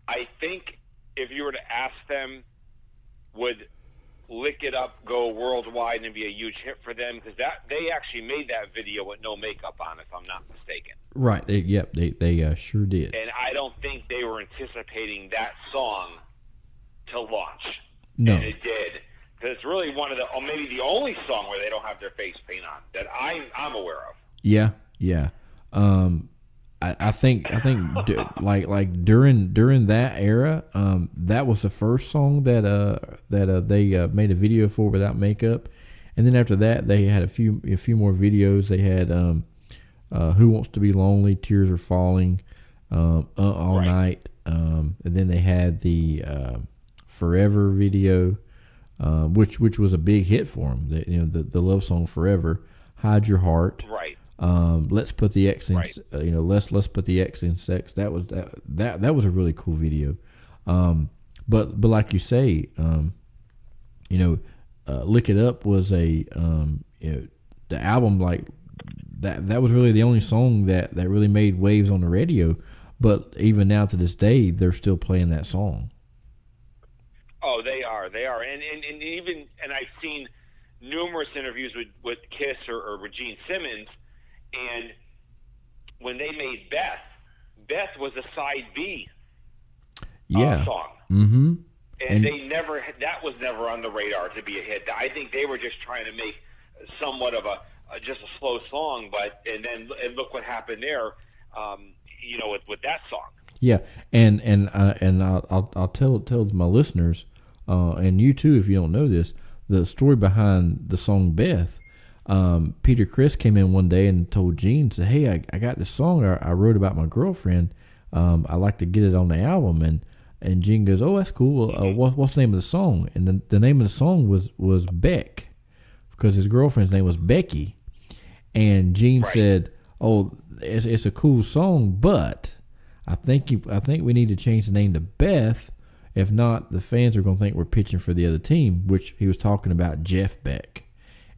I think if you were to ask them, would Lick It Up go worldwide and be a huge hit for them? Because they actually made that video with no makeup on, if I'm not mistaken. Right. They sure did. And I don't think they were anticipating that song to launch. No. And it did. Because it's really one of the, or maybe the only song where they don't have their face paint on that I'm aware of. Yeah. I think like during that era, that was the first song that they made a video for without makeup, and then after that they had a few more videos. They had Who Wants to Be Lonely, Tears Are Falling, All Night, and then they had the Forever video, which was a big hit for them. The love song Forever, Hide Your Heart, right. Let's put the X in, let's put the X in sex. That was a really cool video. But like you say, Lick It Up was the album, like that was really the only song that really made waves on the radio. But even now to this day, they're still playing that song. Oh, they are, and even I've seen numerous interviews with Kiss or with Gene Simmons. And when they made Beth was a side B song. Mm-hmm. And they that was never on the radar to be a hit. I think they were just trying to make somewhat of just a slow song, and look what happened there, with that song. Yeah, and I'll tell my listeners, and you too if you don't know this, the story behind the song Beth. Peter Criss came in one day and told Gene, said, "Hey, I got this song I wrote about my girlfriend. I'd like to get it on the album." And Gene goes, "Oh, that's cool. What's the name of the song?" And the name of the song was Beck, because his girlfriend's name was Becky. And Gene said, "Oh, it's a cool song, but I think we need to change the name to Beth. If not, the fans are going to think we're pitching for the other team," which he was talking about Jeff Beck.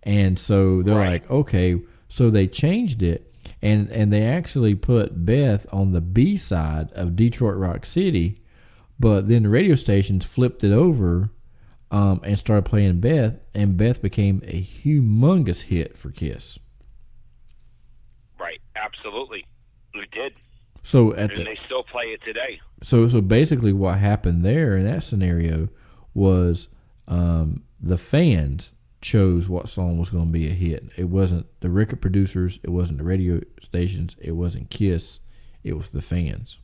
And so they're like, okay, so they changed it. and they actually put Beth on the B side of Detroit Rock City, but then the radio stations flipped it over and started playing Beth, and Beth became a humongous hit for Kiss. Right, absolutely, we did. So they still play it today. So basically, what happened there in that scenario was the fans chose what song was going to be a hit. It wasn't the record producers. It wasn't the radio stations. It wasn't Kiss. It was the fans.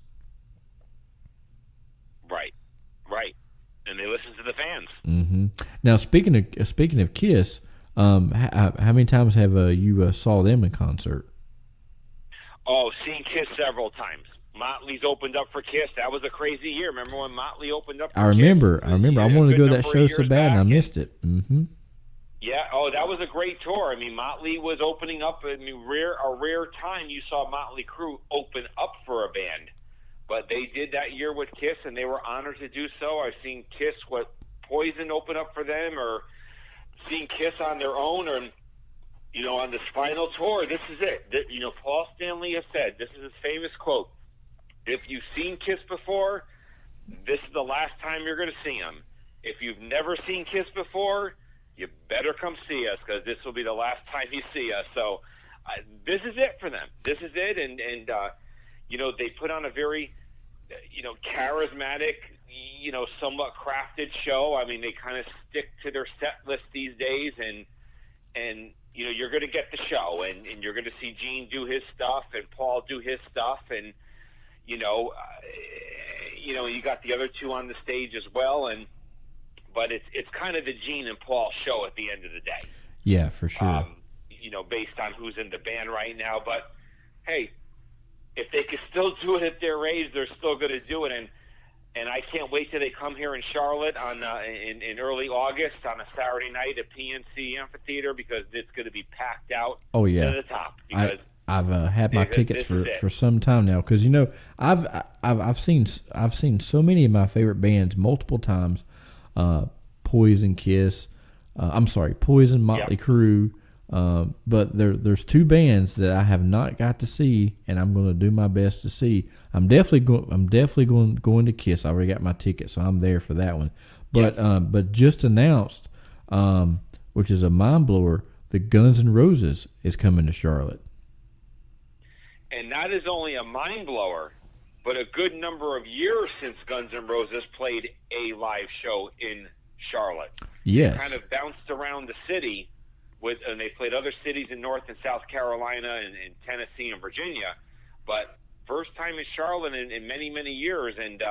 Right, and they listen to the fans. Mm-hmm. Now, speaking of Kiss, how many times have you saw them in concert? Oh, seen Kiss several times. Motley's opened up for Kiss. That was a crazy year. Remember when Motley opened up for I remember. Kiss? I wanted to go to that show so bad, and I missed it. Mm-hmm. Yeah. Oh, that was a great tour. I mean, Motley was opening up. I mean, a rare time you saw Motley Crue open up for a band. But they did that year with Kiss, and they were honored to do so. I've seen Kiss, Poison open up for them, or seen Kiss on their own, or on this final tour. This is it. Paul Stanley has said, this is his famous quote, if you've seen Kiss before, this is the last time you're going to see them. If you've never seen Kiss before, you better come see us, because this will be the last time you see us. So this is it for them. This is it, and they put on a very, charismatic, somewhat crafted show. I mean, they kind of stick to their set list these days, and you're going to get the show, and you're going to see Gene do his stuff and Paul do his stuff, and you got the other two on the stage as well, but it's kind of the Gene and Paul show at the end of the day. Yeah, for sure. Based on who's in the band right now, but hey, if they can still do it at their age, they're still going to do it, and I can't wait till they come here in Charlotte in early August on a Saturday night at PNC Amphitheater, because it's going to be packed out to the top. Because I've had my tickets for some time now, because I've seen so many of my favorite bands multiple times. Poison, Kiss, Poison, Motley Crue. But there's two bands that I have not got to see, and I'm going to do my best to see. I'm definitely going to Kiss. I already got my ticket, so I'm there for that one. But just announced, which is a mind blower, the Guns N' Roses is coming to Charlotte. And that is only a mind blower, but a good number of years since Guns N' Roses played a live show in Charlotte. Yes, they kind of bounced around the city. And they played other cities in North and South Carolina and Tennessee and Virginia, but first time in Charlotte in many, many years. And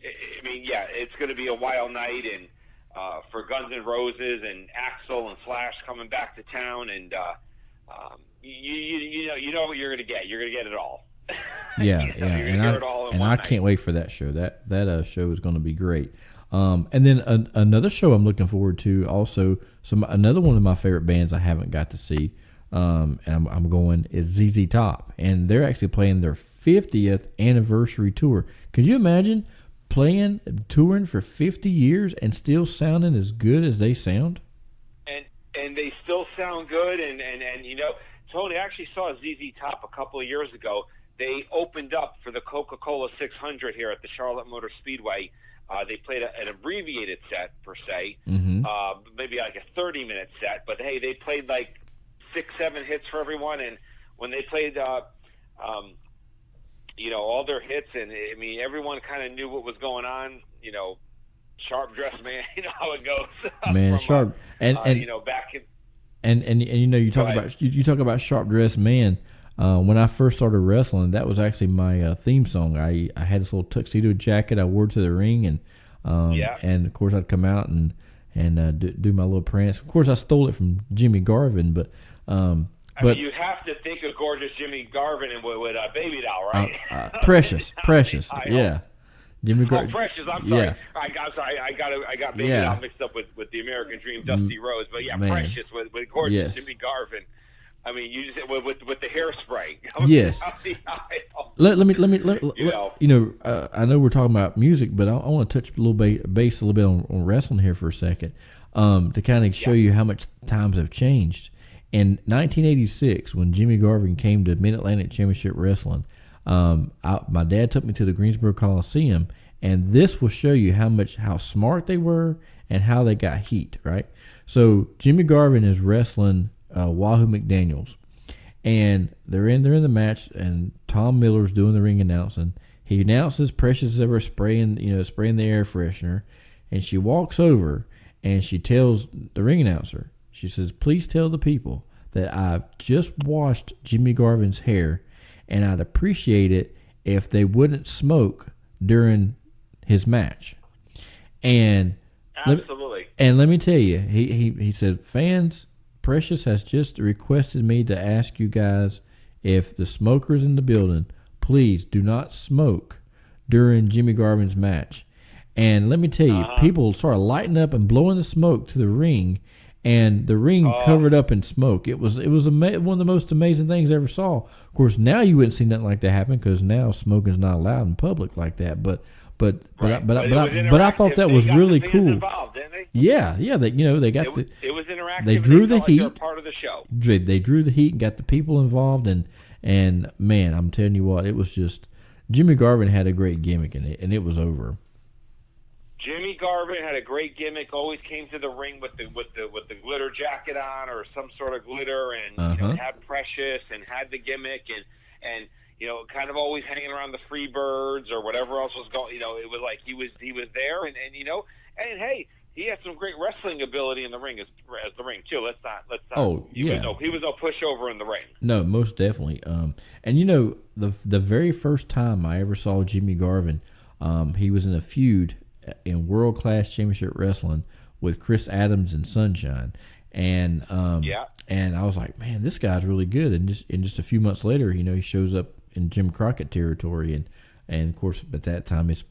it's going to be a wild night, and for Guns N' Roses and Axl and Slash coming back to town, and you know what you're going to get. You're going to get it all. And I can't wait for that show. That show is going to be great. And then another show I'm looking forward to also. Another one of my favorite bands I haven't got to see, and I'm going, is ZZ Top, and they're actually playing their 50th anniversary tour. Could you imagine touring for 50 years and still sounding as good as they sound? And they still sound good, and Tony, I actually saw ZZ Top a couple of years ago. They opened up for the Coca-Cola 600 here at the Charlotte Motor Speedway. They played an abbreviated set, per se, maybe like a 30-minute set. But, hey, they played like 6-7 hits for everyone. And when they played, all their hits, and, I mean, everyone kind of knew what was going on, Sharp Dressed Man, you know how it goes. Man, Sharp. And back in... And you talk about Sharp Dressed Man. When I first started wrestling, that was actually my theme song. I had this little tuxedo jacket I wore to the ring, and of course I'd come out and do my little prance. Of course, I stole it from Jimmy Garvin, but mean, you have to think of gorgeous Jimmy Garvin and with a Baby Doll, right? Precious, yeah. Jimmy Precious. I'm sorry. Yeah. I got Baby Doll mixed up with the American Dream, Dusty Rhodes, but man. Precious with gorgeous Jimmy Garvin. I mean, you just with the hairspray. Yes. Let me. I know we're talking about music, but I want to touch a little base a little bit on wrestling here for a second, to kind of show you how much times have changed. In 1986, when Jimmy Garvin came to Mid-Atlantic Championship Wrestling, my dad took me to the Greensboro Coliseum, and this will show you how smart they were and how they got heat, right? So Jimmy Garvin is wrestling Wahoo McDaniels, and they're in the match, and Tom Miller's doing the ring announcing. He announces Precious is ever spraying the air freshener, and she walks over and she tells the ring announcer, she says, "Please tell the people that I've just washed Jimmy Garvin's hair, and I'd appreciate it if they wouldn't smoke during his match." And absolutely. Let me tell you, he said, "Fans, Precious has just requested me to ask you guys, if the smokers in the building, please do not smoke during Jimmy Garvin's match." And let me tell you, people started lighting up and blowing the smoke to the ring, and the ring covered up in smoke. It was one of the most amazing things I ever saw. Of course, now you wouldn't see nothing like that happen, because now smoking's not allowed in public like that. But I thought that was really cool. Involved, didn't they? Yeah, they got it was interactive. They drew the heat. Like part of the show. They drew the heat and got the people involved, and man, I'm telling you what, it was just, Jimmy Garvin had a great gimmick in it, and it was over. Jimmy Garvin had a great gimmick. Always came to the ring with the glitter jacket on, or some sort of glitter, and had Precious and had the gimmick, and kind of always hanging around the Freebirds or whatever else was going. It was like he was there, and hey, he had some great wrestling ability in the ring as the ring too. Let's not. Oh, he was no pushover in the ring. No, most definitely. And the very first time I ever saw Jimmy Garvin, he was in a feud in World Class Championship Wrestling with Chris Adams and Sunshine, and and I was like, man, this guy's really good. And just a few months later, he shows up in Jim Crockett territory, and of course at that time his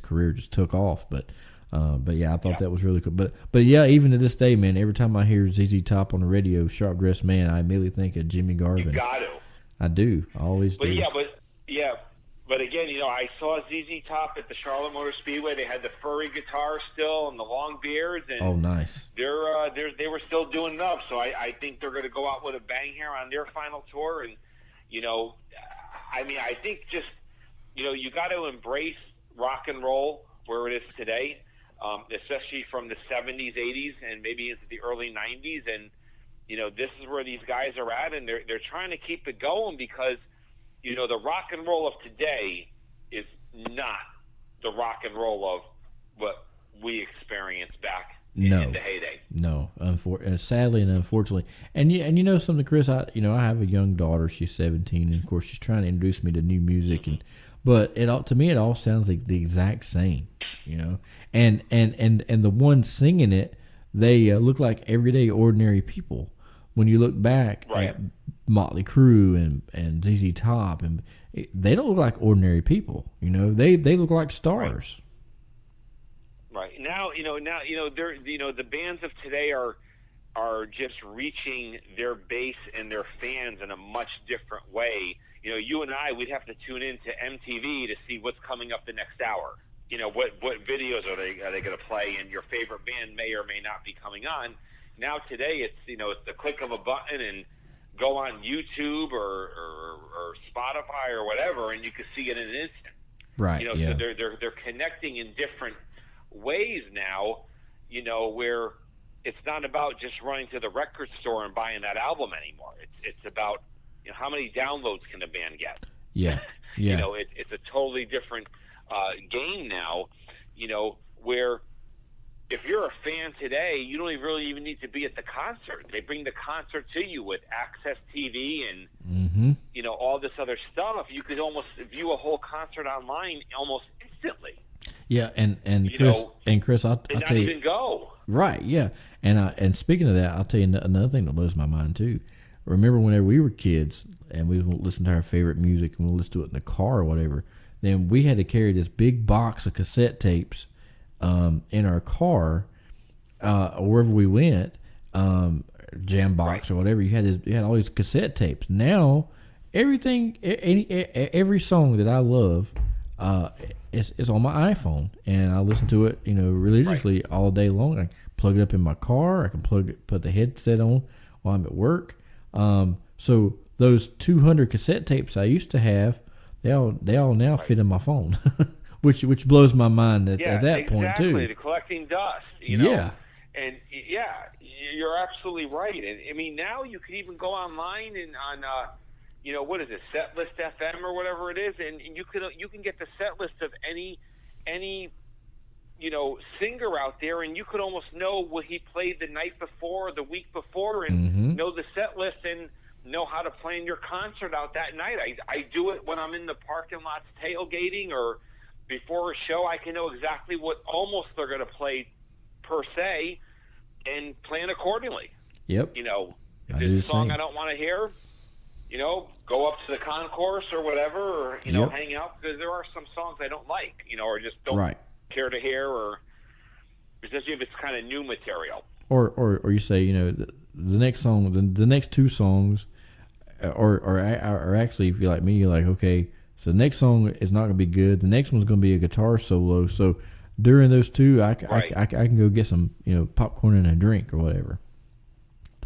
career just took off. But yeah, I thought that was really cool. But yeah, even to this day, man, every time I hear ZZ Top on the radio, Sharp Dressed Man, I immediately think of Jimmy Garvin. You got to. I do. I always do. But again, I saw ZZ Top at the Charlotte Motor Speedway. They had the furry guitar still and the long beards, and oh, nice. They were still doing enough. So I think they're going to go out with a bang here on their final tour. And I think just you got to embrace rock and roll where it is today, especially from the 70s, 80s, and maybe into the early 90s. And this is where these guys are at, and they're trying to keep it going, because the rock and roll of today is not the rock and roll of what we experienced back in the heyday. No, sadly and unfortunately. And something, Chris, I have a young daughter. She's 17, and of course she's trying to introduce me to new music, but to me it all sounds like the exact same, And the ones singing it, they look like everyday ordinary people. When you look back at Motley Crue and ZZ Top, and they don't look like ordinary people. They look like stars. Right. Now they're the bands of today are just reaching their base and their fans in a much different way. You and I, we'd have to tune in to MTV to see what's coming up the next hour. What videos are they going to play, and your favorite band may or may not be coming on. Now today, it's it's the click of a button and go on YouTube or Spotify or whatever, and you can see it in an instant. Right. So they're connecting in different ways now. Where it's not about just running to the record store and buying that album anymore. It's about how many downloads can a band get. Yeah. It's a totally different game now. Where if you're a fan today, you don't really even need to be at the concert. They bring the concert to you with Access TV and all this other stuff. You could almost view a whole concert online almost instantly. Yeah, and Chris, I'll tell you, not even go. Right, yeah, and speaking of that, I'll tell you another thing that blows my mind too. Remember whenever we were kids and we would listen to our favorite music and we'd listen to it in the car or whatever, then we had to carry this big box of cassette tapes in our car, or wherever we went, jam box or whatever. You had all these cassette tapes. Now, every song that I love, is on my iPhone, and I listen to it, religiously all day long. I plug it up in my car. I can put the headset on while I'm at work. So those 200 cassette tapes I used to have, they all now fit in my phone, which blows my mind at that point too. Exactly, the collecting dust. Yeah. And you're absolutely right. And I mean, now you can even go online and on what is it, Setlist FM or whatever it is, and you can get the set list of any singer out there, and you could almost know what he played the night before or the week before, and know the set list and know how to plan your concert out that night. I do it when I'm in the parking lots tailgating or before a show. I can know exactly what almost they're going to play per se and plan accordingly. Yep. If there's a song I don't want to hear, go up to the concourse or whatever, or hang out, because there are some songs I don't like, or just don't care to hear, or especially if it's kind of new material. Or you say, the next song, the next two songs, or actually, if you're like me, you're like, okay, so the next song is not going to be good. The next one's going to be a guitar solo. So during those two, I can go get some, popcorn and a drink or whatever,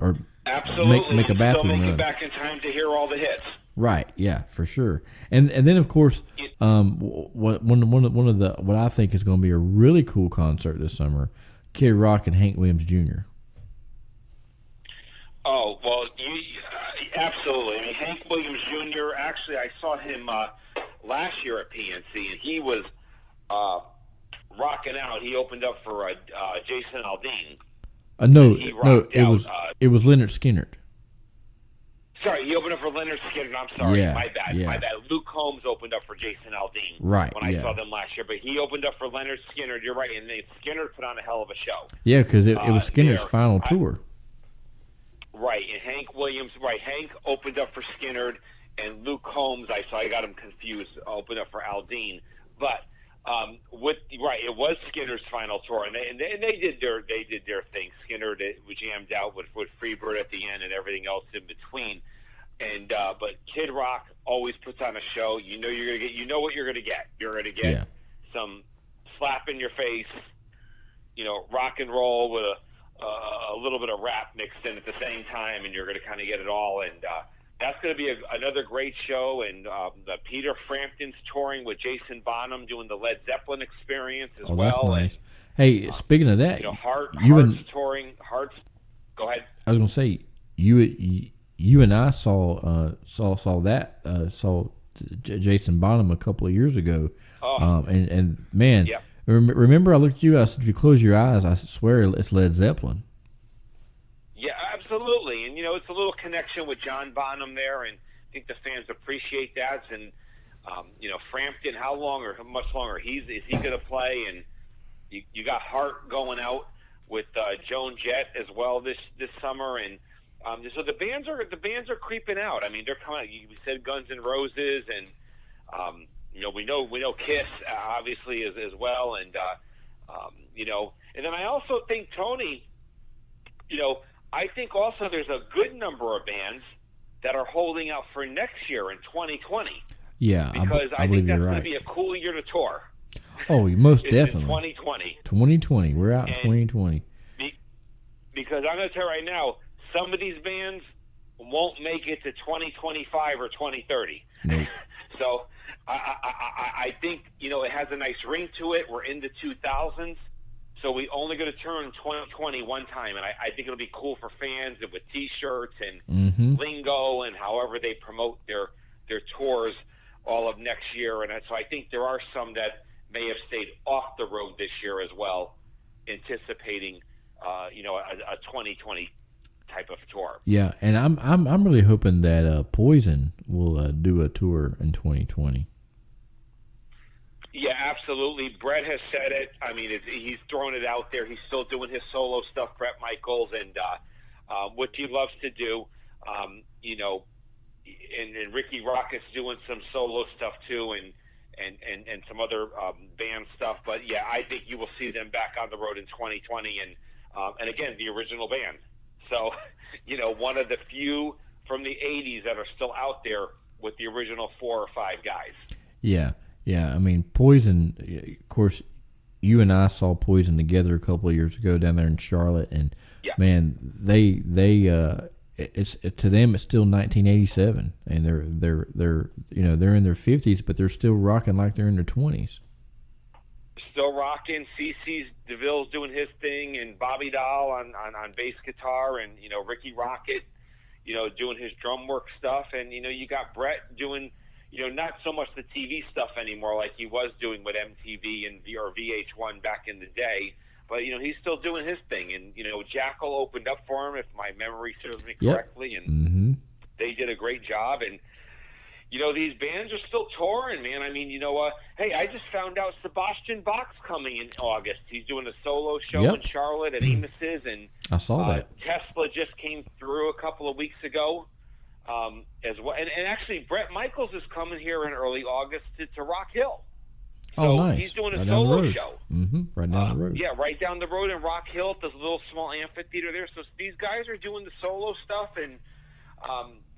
or absolutely make a bathroom run. Make it back in time to hear all the hits. Right. Yeah, for sure. And then of course, one of the what I think is going to be a really cool concert this summer, Kid Rock and Hank Williams Jr. Oh, well, absolutely. I mean, Hank Williams Jr., actually, I saw him last year at PNC, and he was rocking out. He opened up for Jason Aldean. It was Leonard Skinner. Sorry, he opened up for Leonard Skinner. I'm sorry, my bad. Luke Combs opened up for Jason Aldean when I saw them last year, but he opened up for Leonard Skinner. You're right, and Skinner put on a hell of a show. Yeah, because it was Skinner's final tour. Right, and Hank Williams, Hank opened up for Skinner, and Luke Combs, I got him confused, opened up for Aldean. But it was Skinner's final tour, and they did their thing. Skinner jammed out with Freebird at the end and everything else in between. And but Kid Rock always puts on a show. You know what you're gonna get. You're gonna get some slap in your face, rock and roll with a little bit of rap mixed in at the same time, and you're gonna kind of get it all. And that's going to be another great show. And Peter Frampton's touring with Jason Bonham, doing the Led Zeppelin experience as well. That's nice. And, hey, speaking of that, Hearts touring. Hearts. Go ahead. I was going to say you and I saw Jason Bonham a couple of years ago. And man, remember I looked at you. I said, if you close your eyes, I swear it's Led Zeppelin. Yeah, absolutely. And, it's a little connection with John Bonham there, and I think the fans appreciate that. And, Frampton, how much longer is he going to play? And you got Hart going out with Joan Jett as well this summer. And so the bands are creeping out. I mean, they're coming out. We said Guns N' Roses, and, we know Kiss, obviously, as well. And, and then I also think, Tony, I think also there's a good number of bands that are holding out for next year in 2020. Yeah, because I think that's going to be a cool year to tour. Oh, most definitely. 2020. 2020. We're out in 2020. Because I'm going to tell you right now, some of these bands won't make it to 2025 or 2030. Nope. So I think, it has a nice ring to it. We're in the 2000s. So we only going to turn 2020 one time, and I think it'll be cool for fans with T-shirts and lingo and however they promote their tours all of next year. And so I think there are some that may have stayed off the road this year as well, anticipating a 2020 type of tour. Yeah, and I'm really hoping that Poison will do a tour in 2020. Yeah, absolutely. Brett has said it. I mean, he's thrown it out there. He's still doing his solo stuff, Brett Michaels, and what he loves to do. And Ricky Rocket's doing some solo stuff too, and some other band stuff. But yeah, I think you will see them back on the road in 2020, and again, the original band. So, one of the few from the 80s that are still out there with the original 4 or 5 guys. Yeah. Yeah, I mean, Poison, of course, you and I saw Poison together a couple of years ago down there in Charlotte, and man, it's to them it's still 1987, and they're they're in their 50s, but they're still rocking like they're in their 20s. Still rocking. CC DeVille's doing his thing, and Bobby Dahl on bass guitar, and Ricky Rocket, doing his drum work stuff, and you got Brett doing, not so much the TV stuff anymore like he was doing with MTV and or VH1 back in the day, but he's still doing his thing, and Jackal opened up for him, if my memory serves me correctly, and they did a great job, and these bands are still touring, man. I mean, hey, I just found out Sebastian Bach's coming in August. He's doing a solo show in Charlotte at Amos's, and I saw that. Tesla just came through a couple of weeks ago as well. And actually, Bret Michaels is coming here in early August to Rock Hill. So nice. He's doing a solo show. Right down the road. Yeah, right down the road in Rock Hill at this little small amphitheater there. So these guys are doing the solo stuff, and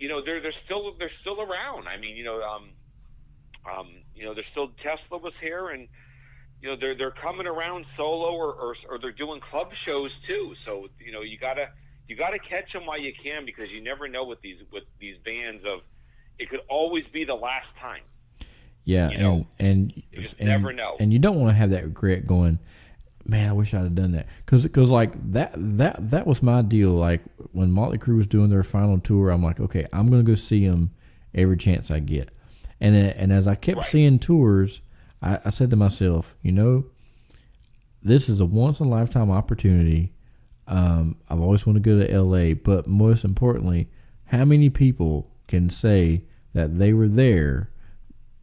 they're still around. I mean, they're still, Tesla was here, and they're coming around solo, or they're doing club shows too. So you gotta catch them while you can, because you never know with these bands of, it could always be the last time. Yeah, and you just never know. And you don't want to have that regret going, man, I wish I'd have done that. Because like that was my deal. Like when Motley Crue was doing their final tour, I'm like, okay, I'm going to go see them every chance I get. And as I kept seeing tours, I said to myself, this is a once-in-a-lifetime opportunity. I've always wanted to go to L.A., but most importantly, how many people can say that they were there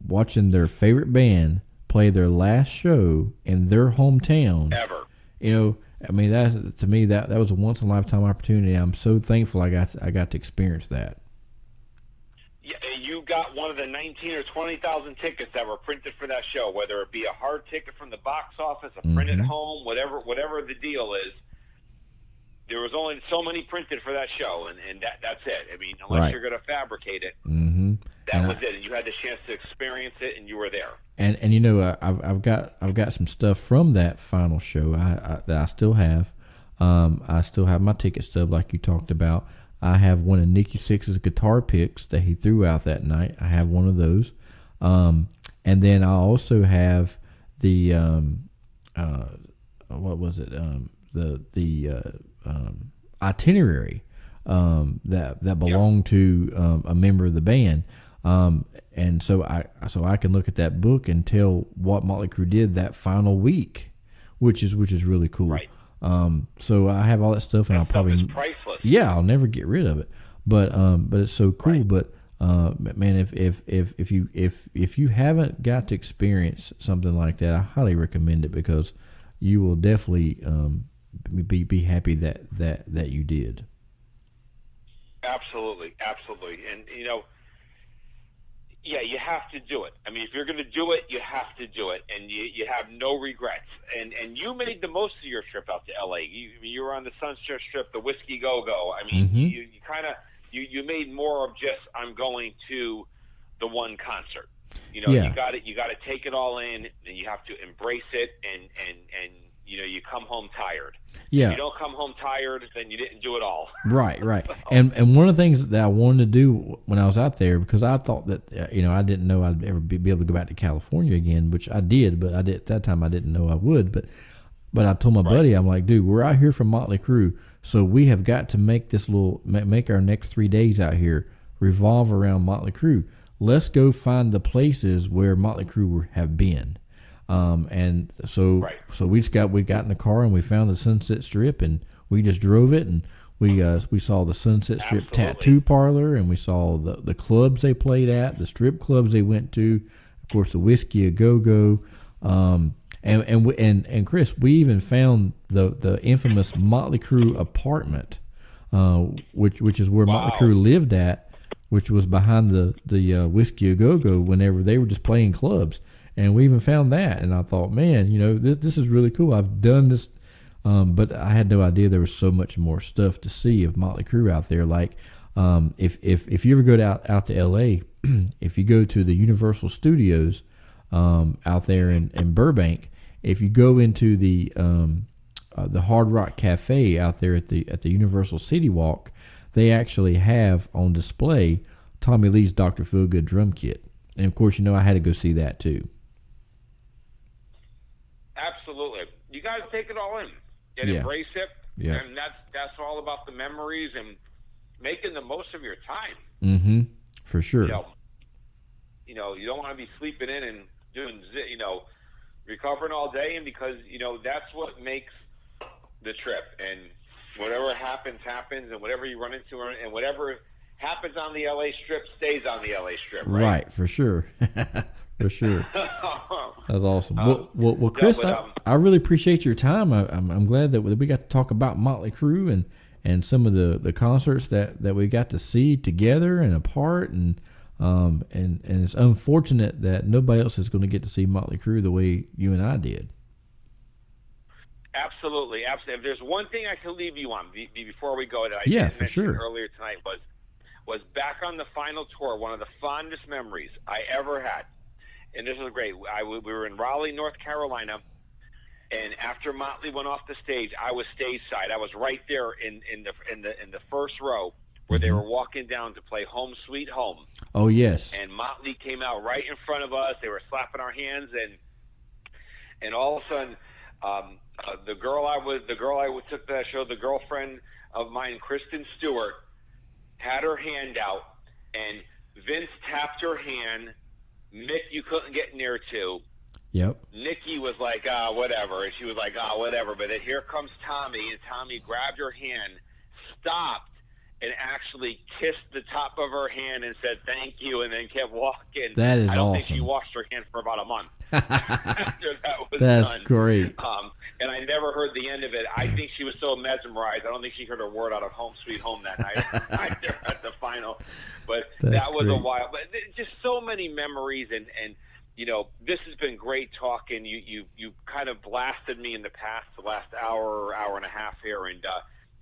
watching their favorite band play their last show in their hometown ever? I mean, that was a once in a lifetime opportunity. I'm so thankful I got to experience that. Yeah, you got one of the 19 or 20,000 tickets that were printed for that show, whether it be a hard ticket from the box office, a print at home, whatever the deal is. There was only so many printed for that show, and that's it. I mean, unless you're going to fabricate it, that was it. And you had the chance to experience it, and you were there. And I've got some stuff from that final show that I still have. I still have my ticket stub like you talked about. I have one of Nikki Sixx's guitar picks that he threw out that night. I have one of those. And then I also have the what was it? The itinerary that belonged to a member of the band. And so I can look at that book and tell what Motley Crue did that final week, which is really cool. Right. So I have all that stuff, and I'll probably priceless. Yeah, I'll never get rid of it. But it's so cool. Right. But man, if you haven't got to experience something like that, I highly recommend it, because you will definitely be happy that you did. Absolutely, and yeah, you have to do it. I mean, if you're going to do it, you have to do it, and you have no regrets. And you made the most of your trip out to L.A. You were on the Sunset Strip, the Whiskey Go-Go. I mean, you kind of you made more of just, I'm going to the one concert. You got to take it all in, and you have to embrace it, and you come home tired. Yeah. If you don't come home tired, then you didn't do it all. Right. And one of the things that I wanted to do when I was out there, because I thought that I didn't know I'd ever be able to go back to California again, which I did, but at that time I didn't know I would. But I told my buddy, I'm like, dude, we're out here from Motley Crue, so we have got to make make our next 3 days out here revolve around Motley Crue. Let's go find the places where Motley Crue have been. And so we got in the car and we found the Sunset Strip, and we just drove it, and we saw the Sunset Strip Tattoo Parlor, and we saw the clubs they played at, the strip clubs they went to, of course the Whiskey A Go-Go, and Chris, we even found the infamous Motley Crue apartment, which is where Motley Crue lived at, which was behind the Whiskey A Go-Go whenever they were just playing clubs. And we even found that, and I thought, man, this is really cool. I've done this, but I had no idea there was so much more stuff to see of Motley Crue out there. Like, if you ever go out to L.A., if you go to the Universal Studios out there in Burbank, if you go into the Hard Rock Cafe out there at the Universal City Walk, they actually have on display Tommy Lee's Dr. Feelgood drum kit. And, of course, I had to go see that, too. Absolutely. You got to take it all in and embrace it. Yeah. And that's all about the memories and making the most of your time. Mm-hmm. For sure. You don't want to be sleeping in and doing, recovering all day, and because, that's what makes the trip. And whatever happens, and whatever you run into, and whatever happens on the LA Strip stays on the LA Strip, right? Right, for sure. For sure. That's awesome. Well, Chris, I really appreciate your time. I'm glad that we got to talk about Motley Crue and some of the concerts that we got to see together and apart, and it's unfortunate that nobody else is going to get to see Motley Crue the way you and I did. Absolutely. If there's one thing I can leave you on before we go that I mentioned earlier tonight was back on the final tour, one of the fondest memories I ever had. And this was great. We were in Raleigh, North Carolina, and after Motley went off the stage, I was stage side. I was right there in the first row where they were walking down to play Home Sweet Home. Oh yes. And Motley came out right in front of us. They were slapping our hands, and all of a sudden, the girl I took to that show, the girlfriend of mine, Kristen Stewart, had her hand out, and Vince tapped her hand. Mick, you couldn't get near to. Yep. Nikki was like, whatever. And she was like, whatever. But then here comes Tommy, and Tommy grabbed her hand, stopped, and actually kissed the top of her hand and said thank you, and then kept walking. That is awesome. I don't think she washed her hands for about a month after that was That's done. Great. And I never heard the end of it. I think she was so mesmerized. I don't think she heard a word out of Home Sweet Home that night either at the final. But that was a while. But just so many memories, and this has been great talking. You kind of blasted me in the past, the last hour and a half here, and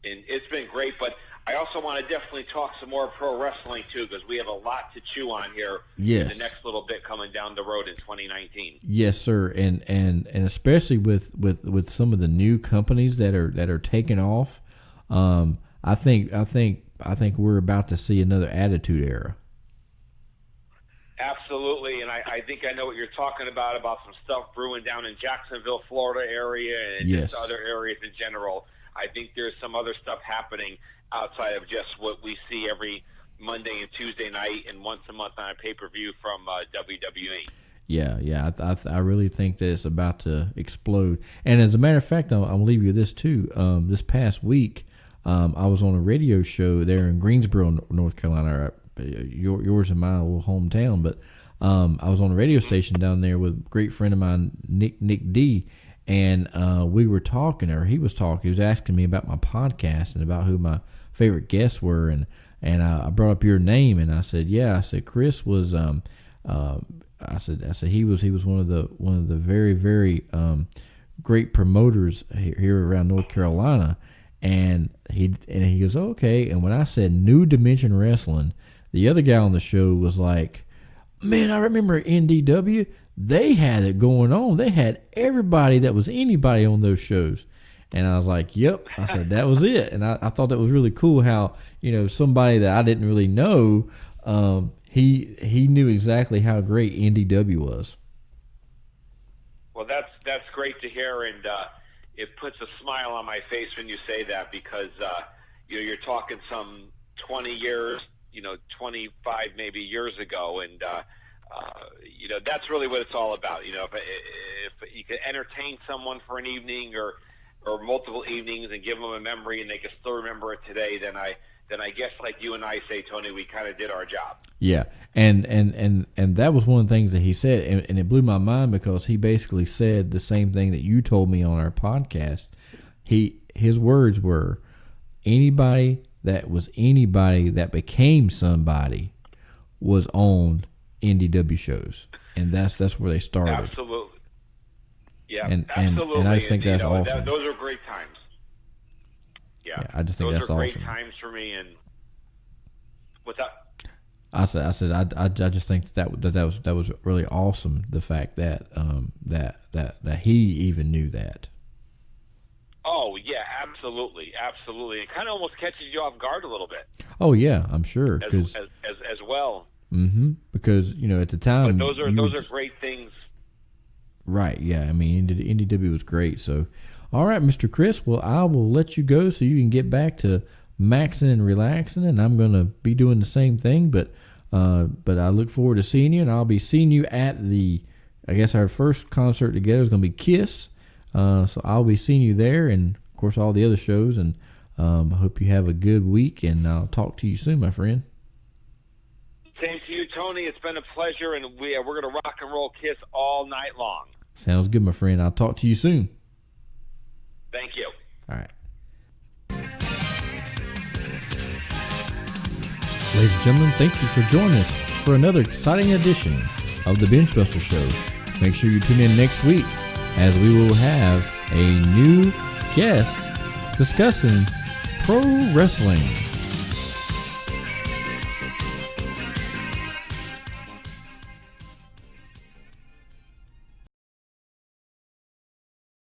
it's been great. But I also want to definitely talk some more pro wrestling too, because we have a lot to chew on here. Yes. In the next little bit coming down the road in 2019. Yes, sir, and especially with some of the new companies that are taking off, I think we're about to see another Attitude Era. Absolutely, and I think I know what you're talking about some stuff brewing down in Jacksonville, Florida area, and just other areas in general. I think there's some other stuff happening outside of just what we see every Monday and Tuesday night and once a month on a pay-per-view from WWE. Yeah, I really think that it's about to explode. And as a matter of fact, I'll leave you with this too. This past week, I was on a radio show there in Greensboro, North Carolina, yours and my little hometown. But I was on a radio station down there with a great friend of mine, Nick D. And we were talking, or he was talking. He was asking me about my podcast and about who my favorite guests were, and I brought up your name, and I said, yeah. I said Chris was, I said he was one of the very, very great promoters here around North Carolina, and he goes, oh, okay. And when I said New Dimension Wrestling, the other guy on the show was like, man, I remember NDW. They had it going on. They had everybody that was anybody on those shows. And I was like, yep. I said, that was it. And I thought that was really cool how, somebody that I didn't really know, he knew exactly how great NDW was. Well, that's great to hear, and it puts a smile on my face when you say that, because you're talking some 20 years, 25 maybe years ago, and that's really what it's all about. If you can entertain someone for an evening or multiple evenings and give them a memory and they can still remember it today, then I guess, like you and I say, Tony, we kind of did our job. Yeah, and that was one of the things that he said, and it blew my mind, because he basically said the same thing that you told me on our podcast. His words were, anybody that became somebody was on NDW shows, and that's where they started. Absolutely. Yeah, absolutely. And I just think that's awesome. Those are great times. Yeah, I just think that's awesome. Those are great times for me. And what's up? I just think that was really awesome. The fact that that he even knew that. Oh yeah, absolutely. It kind of almost catches you off guard a little bit. Oh yeah, I'm sure. As well. Mm-hmm. Because at the time, but those are great things. Right. Yeah. I mean, NDW was great. So, all right, Mr. Chris. Well, I will let you go so you can get back to maxing and relaxing, and I'm gonna be doing the same thing. But I look forward to seeing you, and I'll be seeing you at I guess our first concert together is gonna be Kiss. So I'll be seeing you there, and of course all the other shows. And I hope you have a good week, and I'll talk to you soon, my friend. Same to you, Tony. It's been a pleasure, and we're going to rock and roll Kiss all night long. Sounds good, my friend. I'll talk to you soon. Thank you. All right. Ladies and gentlemen, thank you for joining us for another exciting edition of the BengeBuster Show. Make sure you tune in next week, as we will have a new guest discussing pro wrestling.